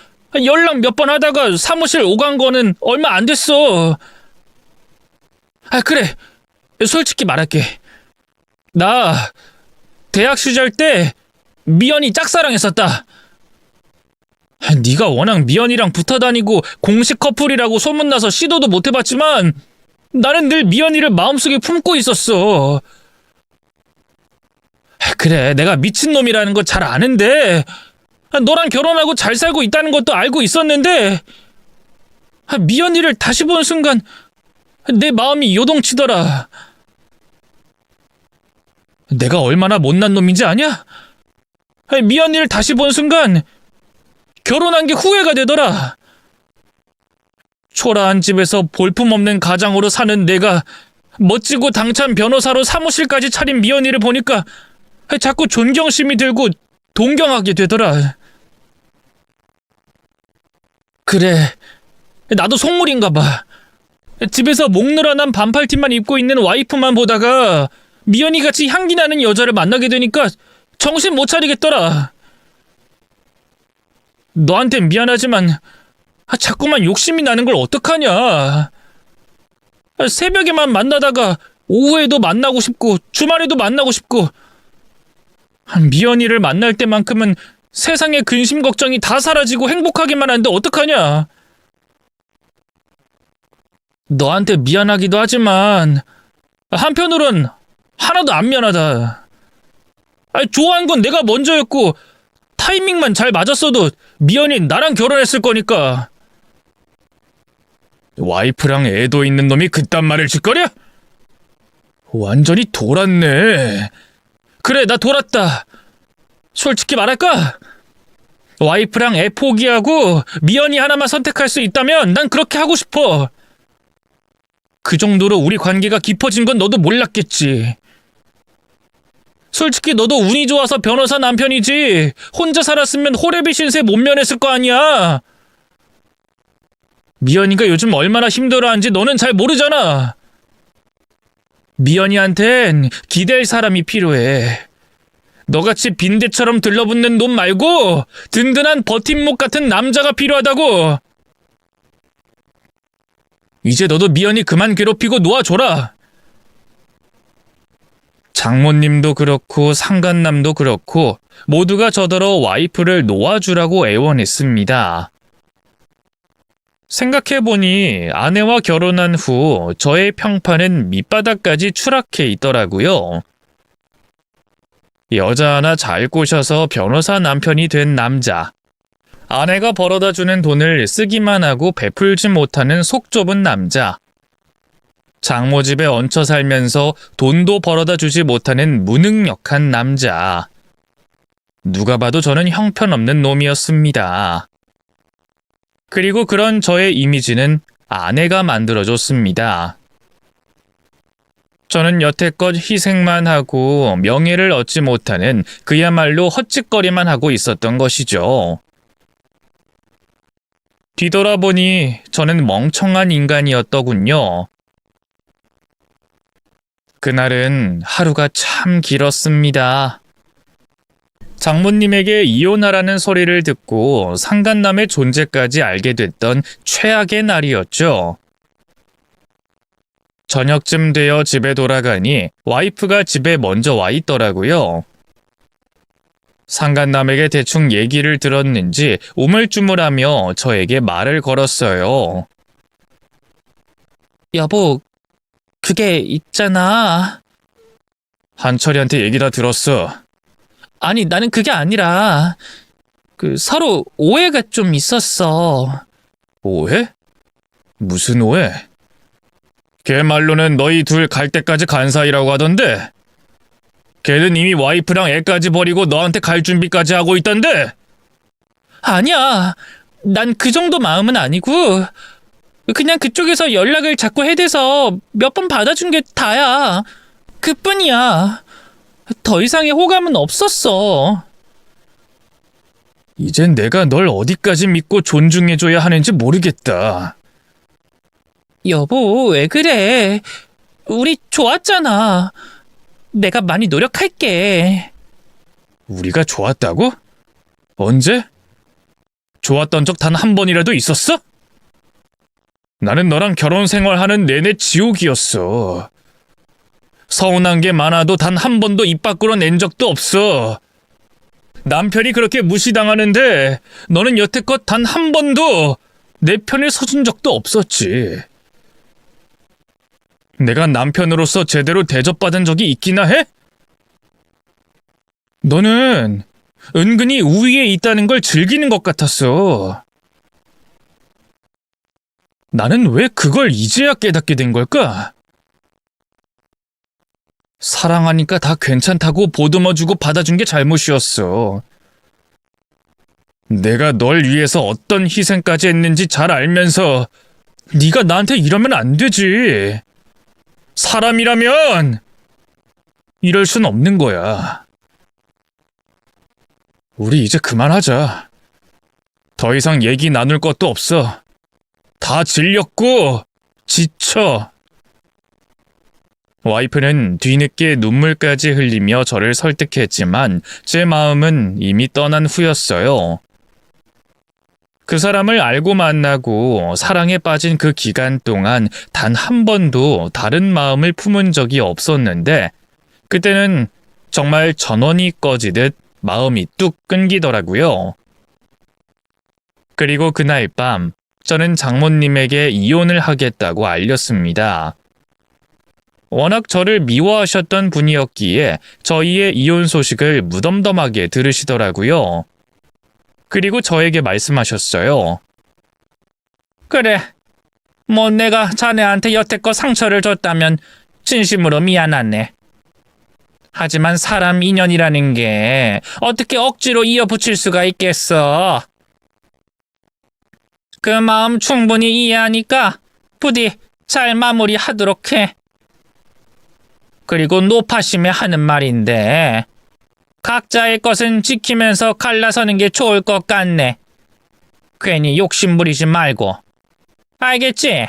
연락 몇 번 하다가 사무실 오간 거는 얼마 안 됐어. 그래. 솔직히 말할게. 나 대학 시절 때 미연이 짝사랑했었다. 네가 워낙 미연이랑 붙어 다니고 공식 커플이라고 소문나서 시도도 못 해봤지만 나는 늘 미연이를 마음속에 품고 있었어. 그래, 내가 미친놈이라는 거 잘 아는데 너랑 결혼하고 잘 살고 있다는 것도 알고 있었는데 미연이를 다시 본 순간 내 마음이 요동치더라. 내가 얼마나 못난 놈인지 아냐? 미연이를 다시 본 순간 결혼한 게 후회가 되더라. 초라한 집에서 볼품없는 가장으로 사는 내가 멋지고 당찬 변호사로 사무실까지 차린 미연이를 보니까 자꾸 존경심이 들고 동경하게 되더라. 그래, 나도 속물인가 봐. 집에서 목 늘어난 반팔티만 입고 있는 와이프만 보다가 미연이같이 향기 나는 여자를 만나게 되니까 정신 못 차리겠더라. 너한텐 미안하지만 자꾸만 욕심이 나는 걸 어떡하냐. 새벽에만 만나다가 오후에도 만나고 싶고 주말에도 만나고 싶고 미연이를 만날 때만큼은 세상의 근심 걱정이 다 사라지고 행복하기만 한데 어떡하냐? 너한테 미안하기도 하지만 한편으론 하나도 안 미안하다. 좋아한 건 내가 먼저였고 타이밍만 잘 맞았어도 미연이 나랑 결혼했을 거니까. 와이프랑 애도 있는 놈이 그딴 말을 짓거려? 완전히 돌았네. 그래, 나 돌았다. 솔직히 말할까? 와이프랑 애 포기하고 미연이 하나만 선택할 수 있다면 난 그렇게 하고 싶어. 그 정도로 우리 관계가 깊어진 건 너도 몰랐겠지. 솔직히 너도 운이 좋아서 변호사 남편이지 혼자 살았으면 호래비 신세 못 면했을 거 아니야. 미연이가 요즘 얼마나 힘들어하는지 너는 잘 모르잖아. 미연이한텐 기댈 사람이 필요해. 너같이 빈대처럼 들러붙는 놈 말고 든든한 버팀목 같은 남자가 필요하다고. 이제 너도 미연이 그만 괴롭히고 놓아줘라. 장모님도 그렇고 상간남도 그렇고 모두가 저더러 와이프를 놓아주라고 애원했습니다. 생각해보니 아내와 결혼한 후 저의 평판은 밑바닥까지 추락해 있더라고요. 여자 하나 잘 꼬셔서 변호사 남편이 된 남자. 아내가 벌어다주는 돈을 쓰기만 하고 베풀지 못하는 속 좁은 남자. 장모 집에 얹혀 살면서 돈도 벌어다 주지 못하는 무능력한 남자. 누가 봐도 저는 형편없는 놈이었습니다. 그리고 그런 저의 이미지는 아내가 만들어줬습니다. 저는 여태껏 희생만 하고 명예를 얻지 못하는 그야말로 헛짓거리만 하고 있었던 것이죠. 뒤돌아보니 저는 멍청한 인간이었더군요. 그날은 하루가 참 길었습니다. 장모님에게 이혼하라는 소리를 듣고 상간남의 존재까지 알게 됐던 최악의 날이었죠. 저녁쯤 되어 집에 돌아가니 와이프가 집에 먼저 와 있더라고요. 상간남에게 대충 얘기를 들었는지 우물쭈물하며 저에게 말을 걸었어요. 여보, 그게 있잖아. 한철이한테 얘기 다 들었어. 아니, 나는 그게 아니라 서로 오해가 좀 있었어. 오해? 무슨 오해? 걔 말로는 너희 둘 갈 때까지 간 사이라고 하던데. 걔는 이미 와이프랑 애까지 버리고 너한테 갈 준비까지 하고 있던데. 아니야. 난 그 정도 마음은 아니고 그냥 그쪽에서 연락을 자꾸 해대서 몇 번 받아준 게 다야. 그뿐이야. 더 이상의 호감은 없었어. 이젠 내가 널 어디까지 믿고 존중해줘야 하는지 모르겠다. 여보, 왜 그래? 우리 좋았잖아. 내가 많이 노력할게. 우리가 좋았다고? 언제? 좋았던 적 단 한 번이라도 있었어? 나는 너랑 결혼 생활하는 내내 지옥이었어. 서운한 게 많아도 단 한 번도 입 밖으로 낸 적도 없어. 남편이 그렇게 무시당하는데 너는 여태껏 단 한 번도 내 편에 서준 적도 없었지. 내가 남편으로서 제대로 대접받은 적이 있기나 해? 너는 은근히 우위에 있다는 걸 즐기는 것 같았어. 나는 왜 그걸 이제야 깨닫게 된 걸까? 사랑하니까 다 괜찮다고 보듬어주고 받아준 게 잘못이었어. 내가 널 위해서 어떤 희생까지 했는지 잘 알면서 네가 나한테 이러면 안 되지. 사람이라면 이럴 순 없는 거야. 우리 이제 그만하자. 더 이상 얘기 나눌 것도 없어. 다 질렸고 지쳐. 와이프는 뒤늦게 눈물까지 흘리며 저를 설득했지만 제 마음은 이미 떠난 후였어요. 그 사람을 알고 만나고 사랑에 빠진 그 기간 동안 단 한 번도 다른 마음을 품은 적이 없었는데 그때는 정말 전원이 꺼지듯 마음이 뚝 끊기더라고요. 그리고 그날 밤 저는 장모님에게 이혼을 하겠다고 알렸습니다. 워낙 저를 미워하셨던 분이었기에 저희의 이혼 소식을 무덤덤하게 들으시더라고요. 그리고 저에게 말씀하셨어요. 그래, 뭐 내가 자네한테 여태껏 상처를 줬다면 진심으로 미안하네. 하지만 사람 인연이라는 게 어떻게 억지로 이어붙일 수가 있겠어. 그 마음 충분히 이해하니까 부디 잘 마무리하도록 해. 그리고 노파심에 하는 말인데 각자의 것은 지키면서 갈라서는 게 좋을 것 같네. 괜히 욕심 부리지 말고. 알겠지?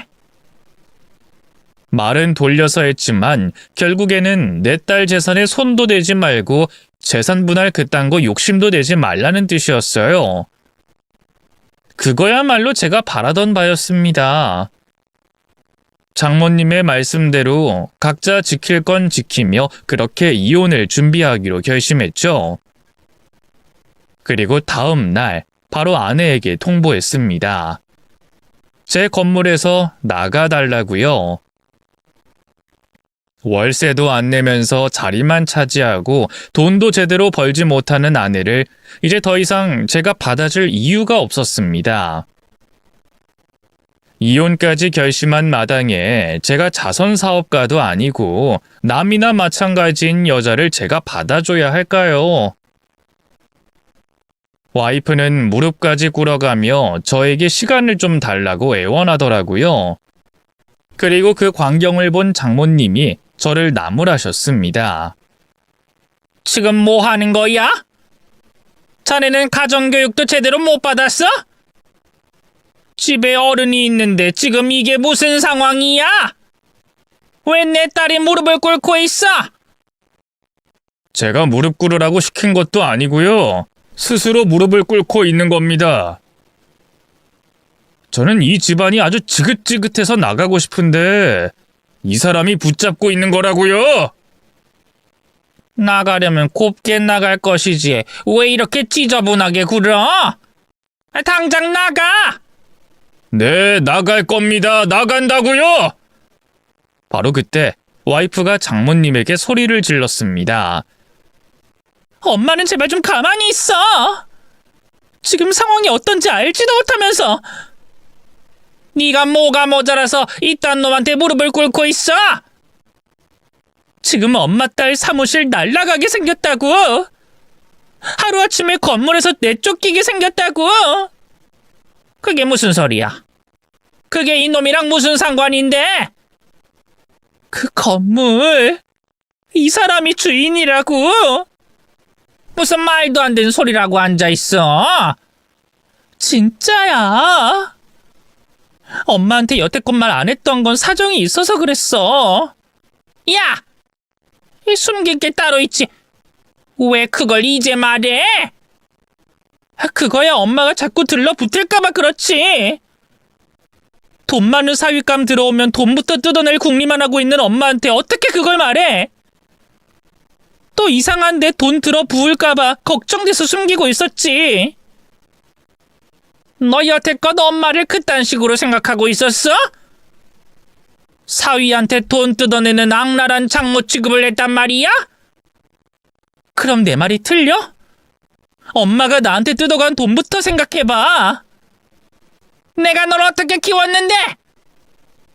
말은 돌려서 했지만 결국에는 내 딸 재산에 손도 대지 말고 재산 분할 그딴 거 욕심도 내지 말라는 뜻이었어요. 그거야말로 제가 바라던 바였습니다. 장모님의 말씀대로 각자 지킬 건 지키며 그렇게 이혼을 준비하기로 결심했죠. 그리고 다음 날 바로 아내에게 통보했습니다. 제 건물에서 나가달라고요. 월세도 안 내면서 자리만 차지하고 돈도 제대로 벌지 못하는 아내를 이제 더 이상 제가 받아줄 이유가 없었습니다. 이혼까지 결심한 마당에 제가 자선사업가도 아니고 남이나 마찬가지인 여자를 제가 받아줘야 할까요? 와이프는 무릎까지 꿇어가며 저에게 시간을 좀 달라고 애원하더라고요. 그리고 그 광경을 본 장모님이 저를 나무라셨습니다. 지금 뭐 하는 거야? 자네는 가정교육도 제대로 못 받았어? 집에 어른이 있는데 지금 이게 무슨 상황이야? 왜 내 딸이 무릎을 꿇고 있어? 제가 무릎 꿇으라고 시킨 것도 아니고요. 스스로 무릎을 꿇고 있는 겁니다. 저는 이 집안이 아주 지긋지긋해서 나가고 싶은데 이 사람이 붙잡고 있는 거라고요. 나가려면 곱게 나갈 것이지 왜 이렇게 찌저분하게 굴어? 당장 나가! 네, 나갈 겁니다. 나간다고요! 바로 그때 와이프가 장모님에게 소리를 질렀습니다. 엄마는 제발 좀 가만히 있어! 지금 상황이 어떤지 알지도 못하면서 네가 뭐가 모자라서 이딴 놈한테 무릎을 꿇고 있어? 지금 엄마 딸 사무실 날라가게 생겼다고! 하루아침에 건물에서 내쫓기게 생겼다고! 그게 무슨 소리야? 그게 이놈이랑 무슨 상관인데? 그 건물, 이 사람이 주인이라고? 무슨 말도 안 되는 소리라고 앉아있어? 진짜야. 엄마한테 여태껏 말 안 했던 건 사정이 있어서 그랬어. 야! 숨길 게 따로 있지. 왜 그걸 이제 말해? 그거야 엄마가 자꾸 들러붙을까봐 그렇지. 돈 많은 사윗감 들어오면 돈부터 뜯어낼 궁리만 하고 있는 엄마한테 어떻게 그걸 말해? 또 이상한데 돈 들어 부을까봐 걱정돼서 숨기고 있었지. 너 여태껏 엄마를 그딴 식으로 생각하고 있었어? 사위한테 돈 뜯어내는 악랄한 장모 취급을 했단 말이야? 그럼 내 말이 틀려? 엄마가 나한테 뜯어간 돈부터 생각해봐. 내가 널 어떻게 키웠는데?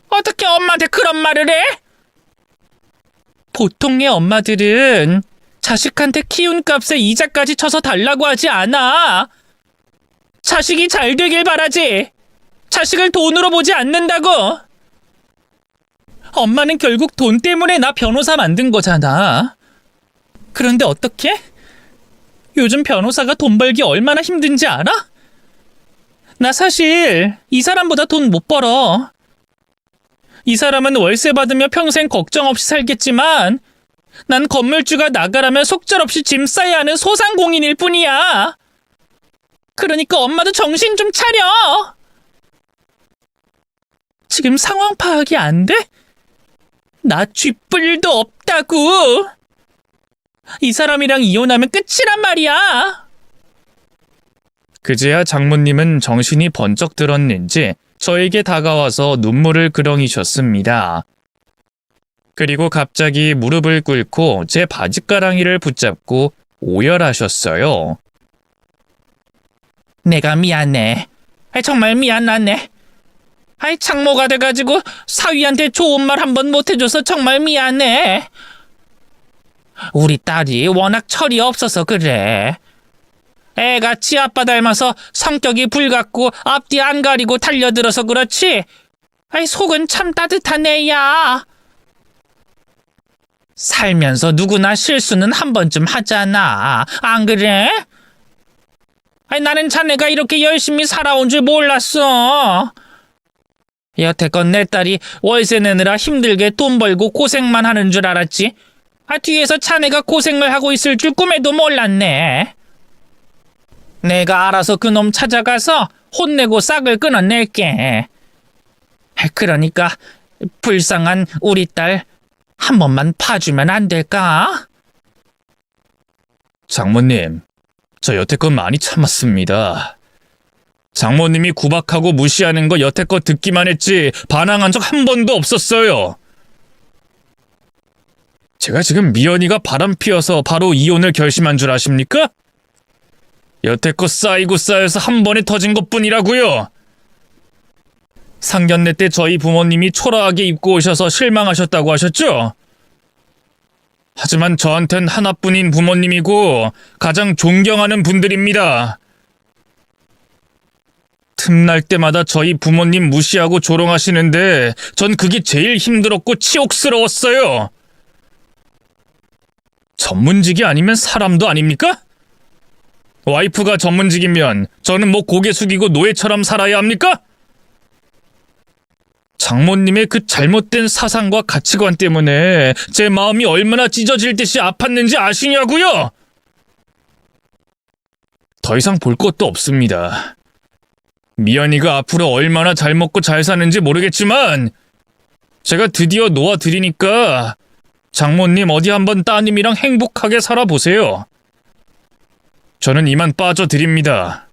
어떻게 엄마한테 그런 말을 해? 보통의 엄마들은 자식한테 키운 값에 이자까지 쳐서 달라고 하지 않아. 자식이 잘 되길 바라지. 자식을 돈으로 보지 않는다고. 엄마는 결국 돈 때문에 나 변호사 만든 거잖아. 그런데 어떻게? 요즘 변호사가 돈 벌기 얼마나 힘든지 알아? 나 사실 이 사람보다 돈 못 벌어. 이 사람은 월세 받으며 평생 걱정 없이 살겠지만 난 건물주가 나가라면 속절없이 짐 싸야 하는 소상공인일 뿐이야. 그러니까 엄마도 정신 좀 차려. 지금 상황 파악이 안 돼? 나 쥐뿔도 없다고. 이 사람이랑 이혼하면 끝이란 말이야. 그제야 장모님은 정신이 번쩍 들었는지 저에게 다가와서 눈물을 그렁이셨습니다. 그리고 갑자기 무릎을 꿇고 제 바짓가랑이를 붙잡고 오열하셨어요. 내가 미안해. 정말 미안하네. 장모가 돼가지고 사위한테 좋은 말 한 번 못해줘서 정말 미안해. 우리 딸이 워낙 철이 없어서 그래. 애가 지 아빠 닮아서 성격이 불같고 앞뒤 안 가리고 달려들어서 그렇지. 속은 참 따뜻한 애야. 살면서 누구나 실수는 한 번쯤 하잖아. 안 그래? 나는 자네가 이렇게 열심히 살아온 줄 몰랐어. 여태껏 내 딸이 월세 내느라 힘들게 돈 벌고 고생만 하는 줄 알았지. 뒤에서 자네가 고생을 하고 있을 줄 꿈에도 몰랐네. 내가 알아서 그놈 찾아가서 혼내고 싹을 끊어낼게. 그러니까 불쌍한 우리 딸 한 번만 봐주면 안 될까? 장모님, 저 여태껏 많이 참았습니다. 장모님이 구박하고 무시하는 거 여태껏 듣기만 했지 반항한 적 한 번도 없었어요. 제가 지금 미연이가 바람 피어서 바로 이혼을 결심한 줄 아십니까? 여태껏 쌓이고 쌓여서 한 번에 터진 것뿐이라고요. 상견례 때 저희 부모님이 초라하게 입고 오셔서 실망하셨다고 하셨죠? 하지만 저한텐 하나뿐인 부모님이고 가장 존경하는 분들입니다. 틈날 때마다 저희 부모님 무시하고 조롱하시는데 전 그게 제일 힘들었고 치욕스러웠어요. 전문직이 아니면 사람도 아닙니까? 와이프가 전문직이면 저는 뭐 고개 숙이고 노예처럼 살아야 합니까? 장모님의 그 잘못된 사상과 가치관 때문에 제 마음이 얼마나 찢어질 듯이 아팠는지 아시냐고요? 더 이상 볼 것도 없습니다. 미연이가 앞으로 얼마나 잘 먹고 잘 사는지 모르겠지만 제가 드디어 놓아드리니까 장모님 어디 한번 따님이랑 행복하게 살아보세요. 저는 이만 빠져드립니다.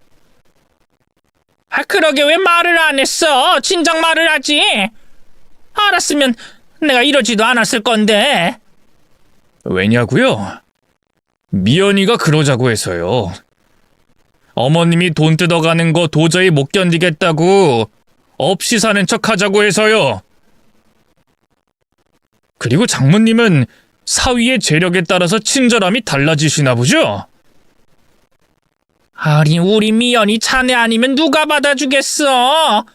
그러게 왜 말을 안 했어? 진작 말을 하지. 알았으면 내가 이러지도 않았을 건데. 왜냐고요? 미연이가 그러자고 해서요. 어머님이 돈 뜯어가는 거 도저히 못 견디겠다고 없이 사는 척 하자고 해서요. 그리고 장모님은 사위의 재력에 따라서 친절함이 달라지시나 보죠? 아니 우리 미연이 자네 아니면 누가 받아주겠어?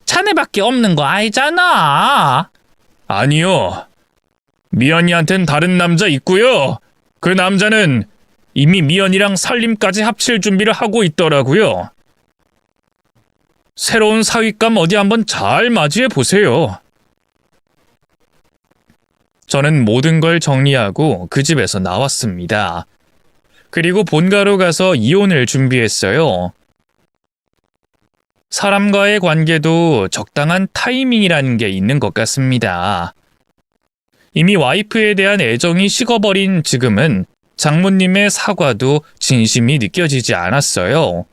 자네밖에 없는 거 알잖아. 아니요. 미연이한텐 다른 남자 있고요. 그 남자는 이미 미연이랑 살림까지 합칠 준비를 하고 있더라고요. 새로운 사윗감 어디 한번 잘 맞이해 보세요. 저는 모든 걸 정리하고 그 집에서 나왔습니다. 그리고 본가로 가서 이혼을 준비했어요. 사람과의 관계도 적당한 타이밍이라는 게 있는 것 같습니다. 이미 와이프에 대한 애정이 식어버린 지금은 장모님의 사과도 진심이 느껴지지 않았어요.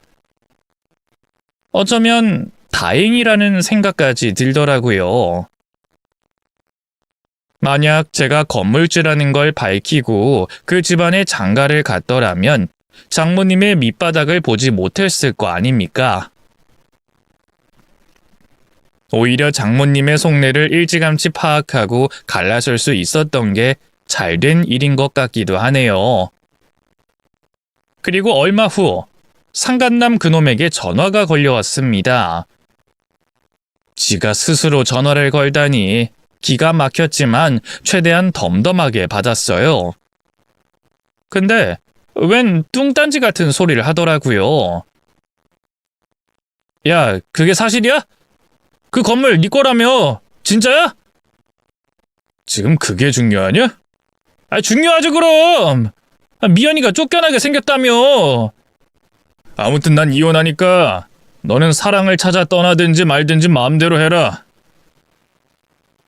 어쩌면 다행이라는 생각까지 들더라고요. 만약 제가 건물주라는 걸 밝히고 그 집안에 장가를 갔더라면 장모님의 밑바닥을 보지 못했을 거 아닙니까? 오히려 장모님의 속내를 일찌감치 파악하고 갈라설 수 있었던 게 잘된 일인 것 같기도 하네요. 그리고 얼마 후 상간남 그놈에게 전화가 걸려왔습니다. 지가 스스로 전화를 걸다니 기가 막혔지만 최대한 덤덤하게 받았어요. 근데 웬 뚱딴지 같은 소리를 하더라고요. 야, 그게 사실이야? 그 건물 네 거라며. 진짜야? 지금 그게 중요하냐? 중요하죠 그럼. 미연이가 쫓겨나게 생겼다며. 아무튼 난 이혼하니까 너는 사랑을 찾아 떠나든지 말든지 마음대로 해라.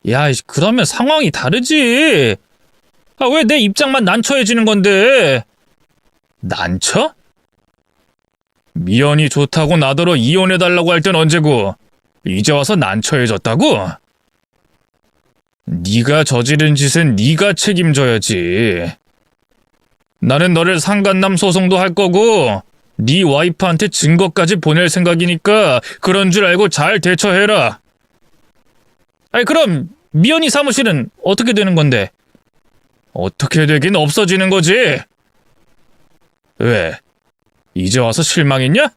야, 그러면 상황이 다르지. 아, 왜 내 입장만 난처해지는 건데? 난처? 미연이 좋다고 나더러 이혼해달라고 할 땐 언제고 이제 와서 난처해졌다고? 네가 저지른 짓은 네가 책임져야지. 나는 너를 상간남 소송도 할 거고 네 와이프한테 증거까지 보낼 생각이니까 그런 줄 알고 잘 대처해라. 아니, 그럼 미연이 사무실은 어떻게 되는 건데? 어떻게 되긴 없어지는 거지. 왜? 이제 와서 실망했냐?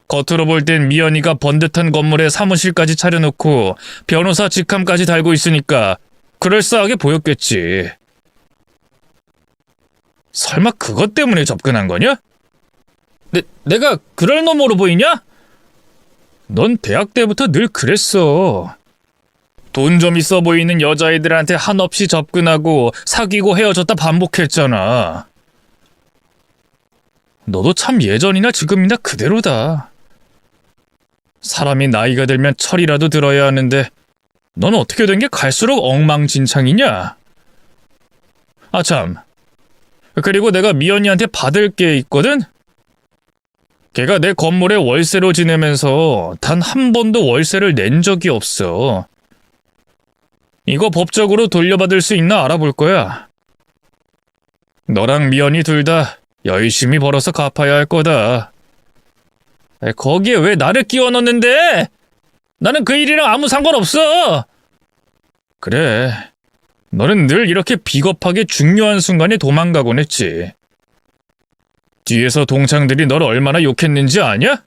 겉으로 볼 땐 미연이가 번듯한 건물에 사무실까지 차려놓고 변호사 직함까지 달고 있으니까 그럴싸하게 보였겠지. 설마 그것 때문에 접근한 거냐? 내가 그럴 놈으로 보이냐? 넌 대학 때부터 늘 그랬어. 돈 좀 있어 보이는 여자애들한테 한없이 접근하고 사귀고 헤어졌다 반복했잖아. 너도 참 예전이나 지금이나 그대로다. 사람이 나이가 들면 철이라도 들어야 하는데 넌 어떻게 된 게 갈수록 엉망진창이냐? 아 참, 그리고 내가 미연이한테 받을 게 있거든? 걔가 내 건물에 월세로 지내면서 단 한 번도 월세를 낸 적이 없어. 이거 법적으로 돌려받을 수 있나 알아볼 거야. 너랑 미연이 둘 다 열심히 벌어서 갚아야 할 거다. 거기에 왜 나를 끼워 넣는데? 나는 그 일이랑 아무 상관없어. 그래, 너는 늘 이렇게 비겁하게 중요한 순간에 도망가곤 했지. 뒤에서 동창들이 널 얼마나 욕했는지 아냐?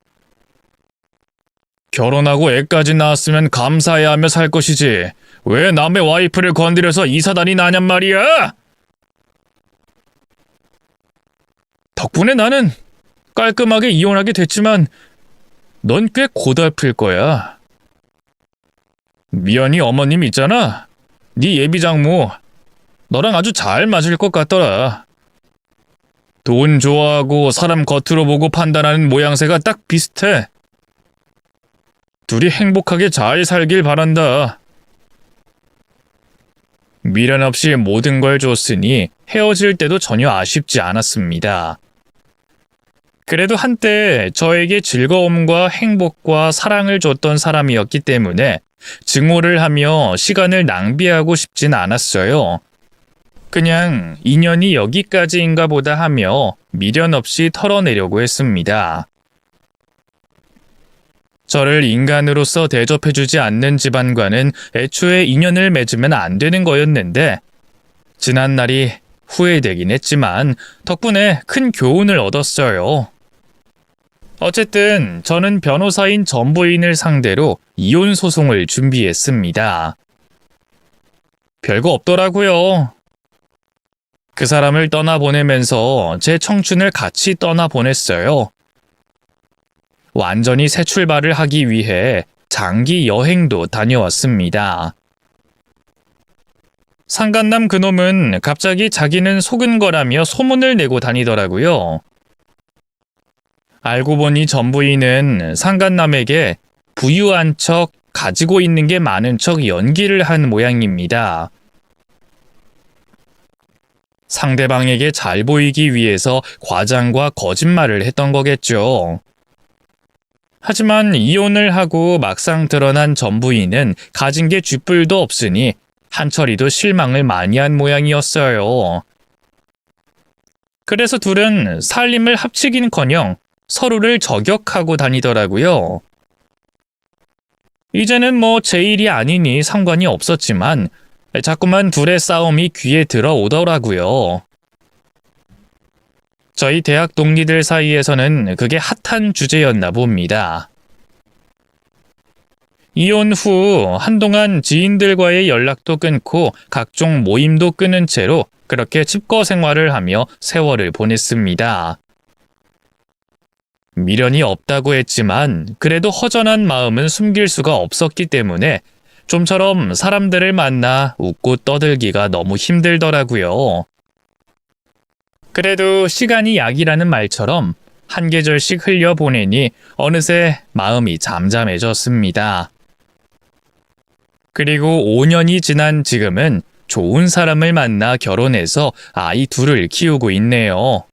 결혼하고 애까지 낳았으면 감사해야 하며 살 것이지 왜 남의 와이프를 건드려서 이사단이 나냔 말이야? 덕분에 나는 깔끔하게 이혼하게 됐지만 넌 꽤 고달플 거야. 미연이 어머님 있잖아. 네 예비장모. 너랑 아주 잘 맞을 것 같더라. 돈 좋아하고 사람 겉으로 보고 판단하는 모양새가 딱 비슷해. 둘이 행복하게 잘 살길 바란다. 미련 없이 모든 걸 줬으니 헤어질 때도 전혀 아쉽지 않았습니다. 그래도 한때 저에게 즐거움과 행복과 사랑을 줬던 사람이었기 때문에 증오를 하며 시간을 낭비하고 싶진 않았어요. 그냥 인연이 여기까지인가 보다 하며 미련 없이 털어내려고 했습니다. 저를 인간으로서 대접해주지 않는 집안과는 애초에 인연을 맺으면 안 되는 거였는데 지난 날이 후회되긴 했지만 덕분에 큰 교훈을 얻었어요. 어쨌든 저는 변호사인 전 부인을 상대로 이혼 소송을 준비했습니다. 별거 없더라고요. 그 사람을 떠나보내면서 제 청춘을 같이 떠나보냈어요. 완전히 새 출발을 하기 위해 장기 여행도 다녀왔습니다. 상간남 그놈은 갑자기 자기는 속은 거라며 소문을 내고 다니더라고요. 알고 보니 전 부인은 상간남에게 부유한 척, 가지고 있는 게 많은 척 연기를 한 모양입니다. 상대방에게 잘 보이기 위해서 과장과 거짓말을 했던 거겠죠. 하지만 이혼을 하고 막상 드러난 전 부인은 가진 게 쥐뿔도 없으니 한철이도 실망을 많이 한 모양이었어요. 그래서 둘은 살림을 합치긴커녕 서로를 저격하고 다니더라고요. 이제는 뭐 제 일이 아니니 상관이 없었지만 자꾸만 둘의 싸움이 귀에 들어오더라고요. 저희 대학 동기들 사이에서는 그게 핫한 주제였나 봅니다. 이혼 후 한동안 지인들과의 연락도 끊고 각종 모임도 끊은 채로 그렇게 칩거 생활을 하며 세월을 보냈습니다. 미련이 없다고 했지만 그래도 허전한 마음은 숨길 수가 없었기 때문에 좀처럼 사람들을 만나 웃고 떠들기가 너무 힘들더라고요. 그래도 시간이 약이라는 말처럼 한 계절씩 흘려보내니 어느새 마음이 잠잠해졌습니다. 그리고 5년이 지난 지금은 좋은 사람을 만나 결혼해서 아이 둘을 키우고 있네요.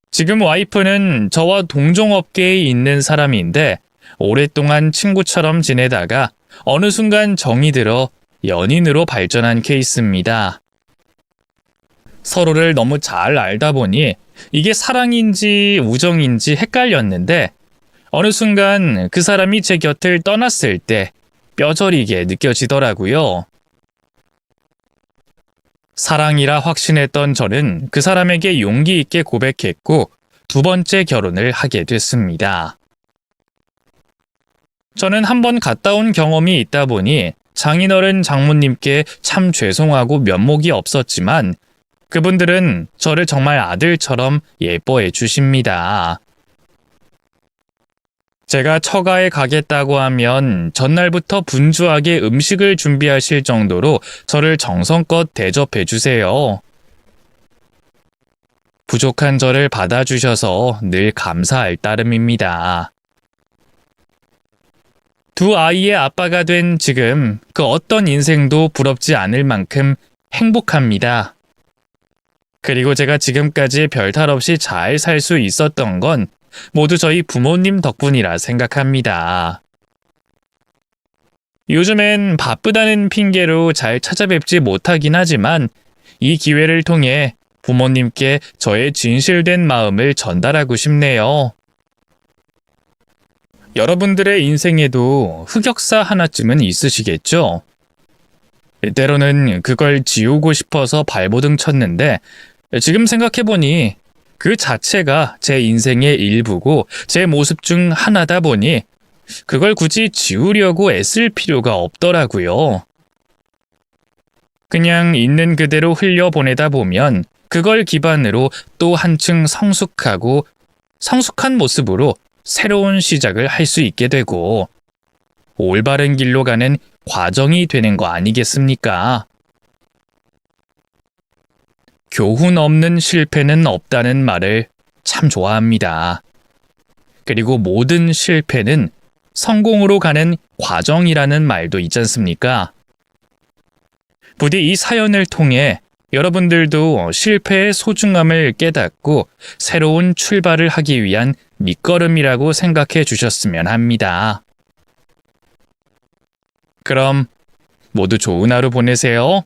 지금 와이프는 저와 동종업계에 있는 사람인데 오랫동안 친구처럼 지내다가 어느 순간 정이 들어 연인으로 발전한 케이스입니다. 서로를 너무 잘 알다 보니 이게 사랑인지 우정인지 헷갈렸는데 어느 순간 그 사람이 제 곁을 떠났을 때 뼈저리게 느껴지더라고요. 사랑이라 확신했던 저는 그 사람에게 용기 있게 고백했고 두 번째 결혼을 하게 됐습니다. 저는 한번 갔다 온 경험이 있다 보니 장인어른 장모님께 참 죄송하고 면목이 없었지만 그분들은 저를 정말 아들처럼 예뻐해 주십니다. 제가 처가에 가겠다고 하면 전날부터 분주하게 음식을 준비하실 정도로 저를 정성껏 대접해 주세요. 부족한 저를 받아주셔서 늘 감사할 따름입니다. 두 아이의 아빠가 된 지금 그 어떤 인생도 부럽지 않을 만큼 행복합니다. 그리고 제가 지금까지 별탈 없이 잘 살 수 있었던 건 모두 저희 부모님 덕분이라 생각합니다. 요즘엔 바쁘다는 핑계로 잘 찾아뵙지 못하긴 하지만 이 기회를 통해 부모님께 저의 진실된 마음을 전달하고 싶네요. 여러분들의 인생에도 흑역사 하나쯤은 있으시겠죠? 때로는 그걸 지우고 싶어서 발버둥 쳤는데 지금 생각해보니 그 자체가 제 인생의 일부고 제 모습 중 하나다 보니 그걸 굳이 지우려고 애쓸 필요가 없더라고요. 그냥 있는 그대로 흘려보내다 보면 그걸 기반으로 또 한층 성숙한 모습으로 새로운 시작을 할 수 있게 되고 올바른 길로 가는 과정이 되는 거 아니겠습니까? 교훈 없는 실패는 없다는 말을 참 좋아합니다. 그리고 모든 실패는 성공으로 가는 과정이라는 말도 있지 않습니까? 부디 이 사연을 통해 여러분들도 실패의 소중함을 깨닫고 새로운 출발을 하기 위한 밑거름이라고 생각해 주셨으면 합니다. 그럼 모두 좋은 하루 보내세요.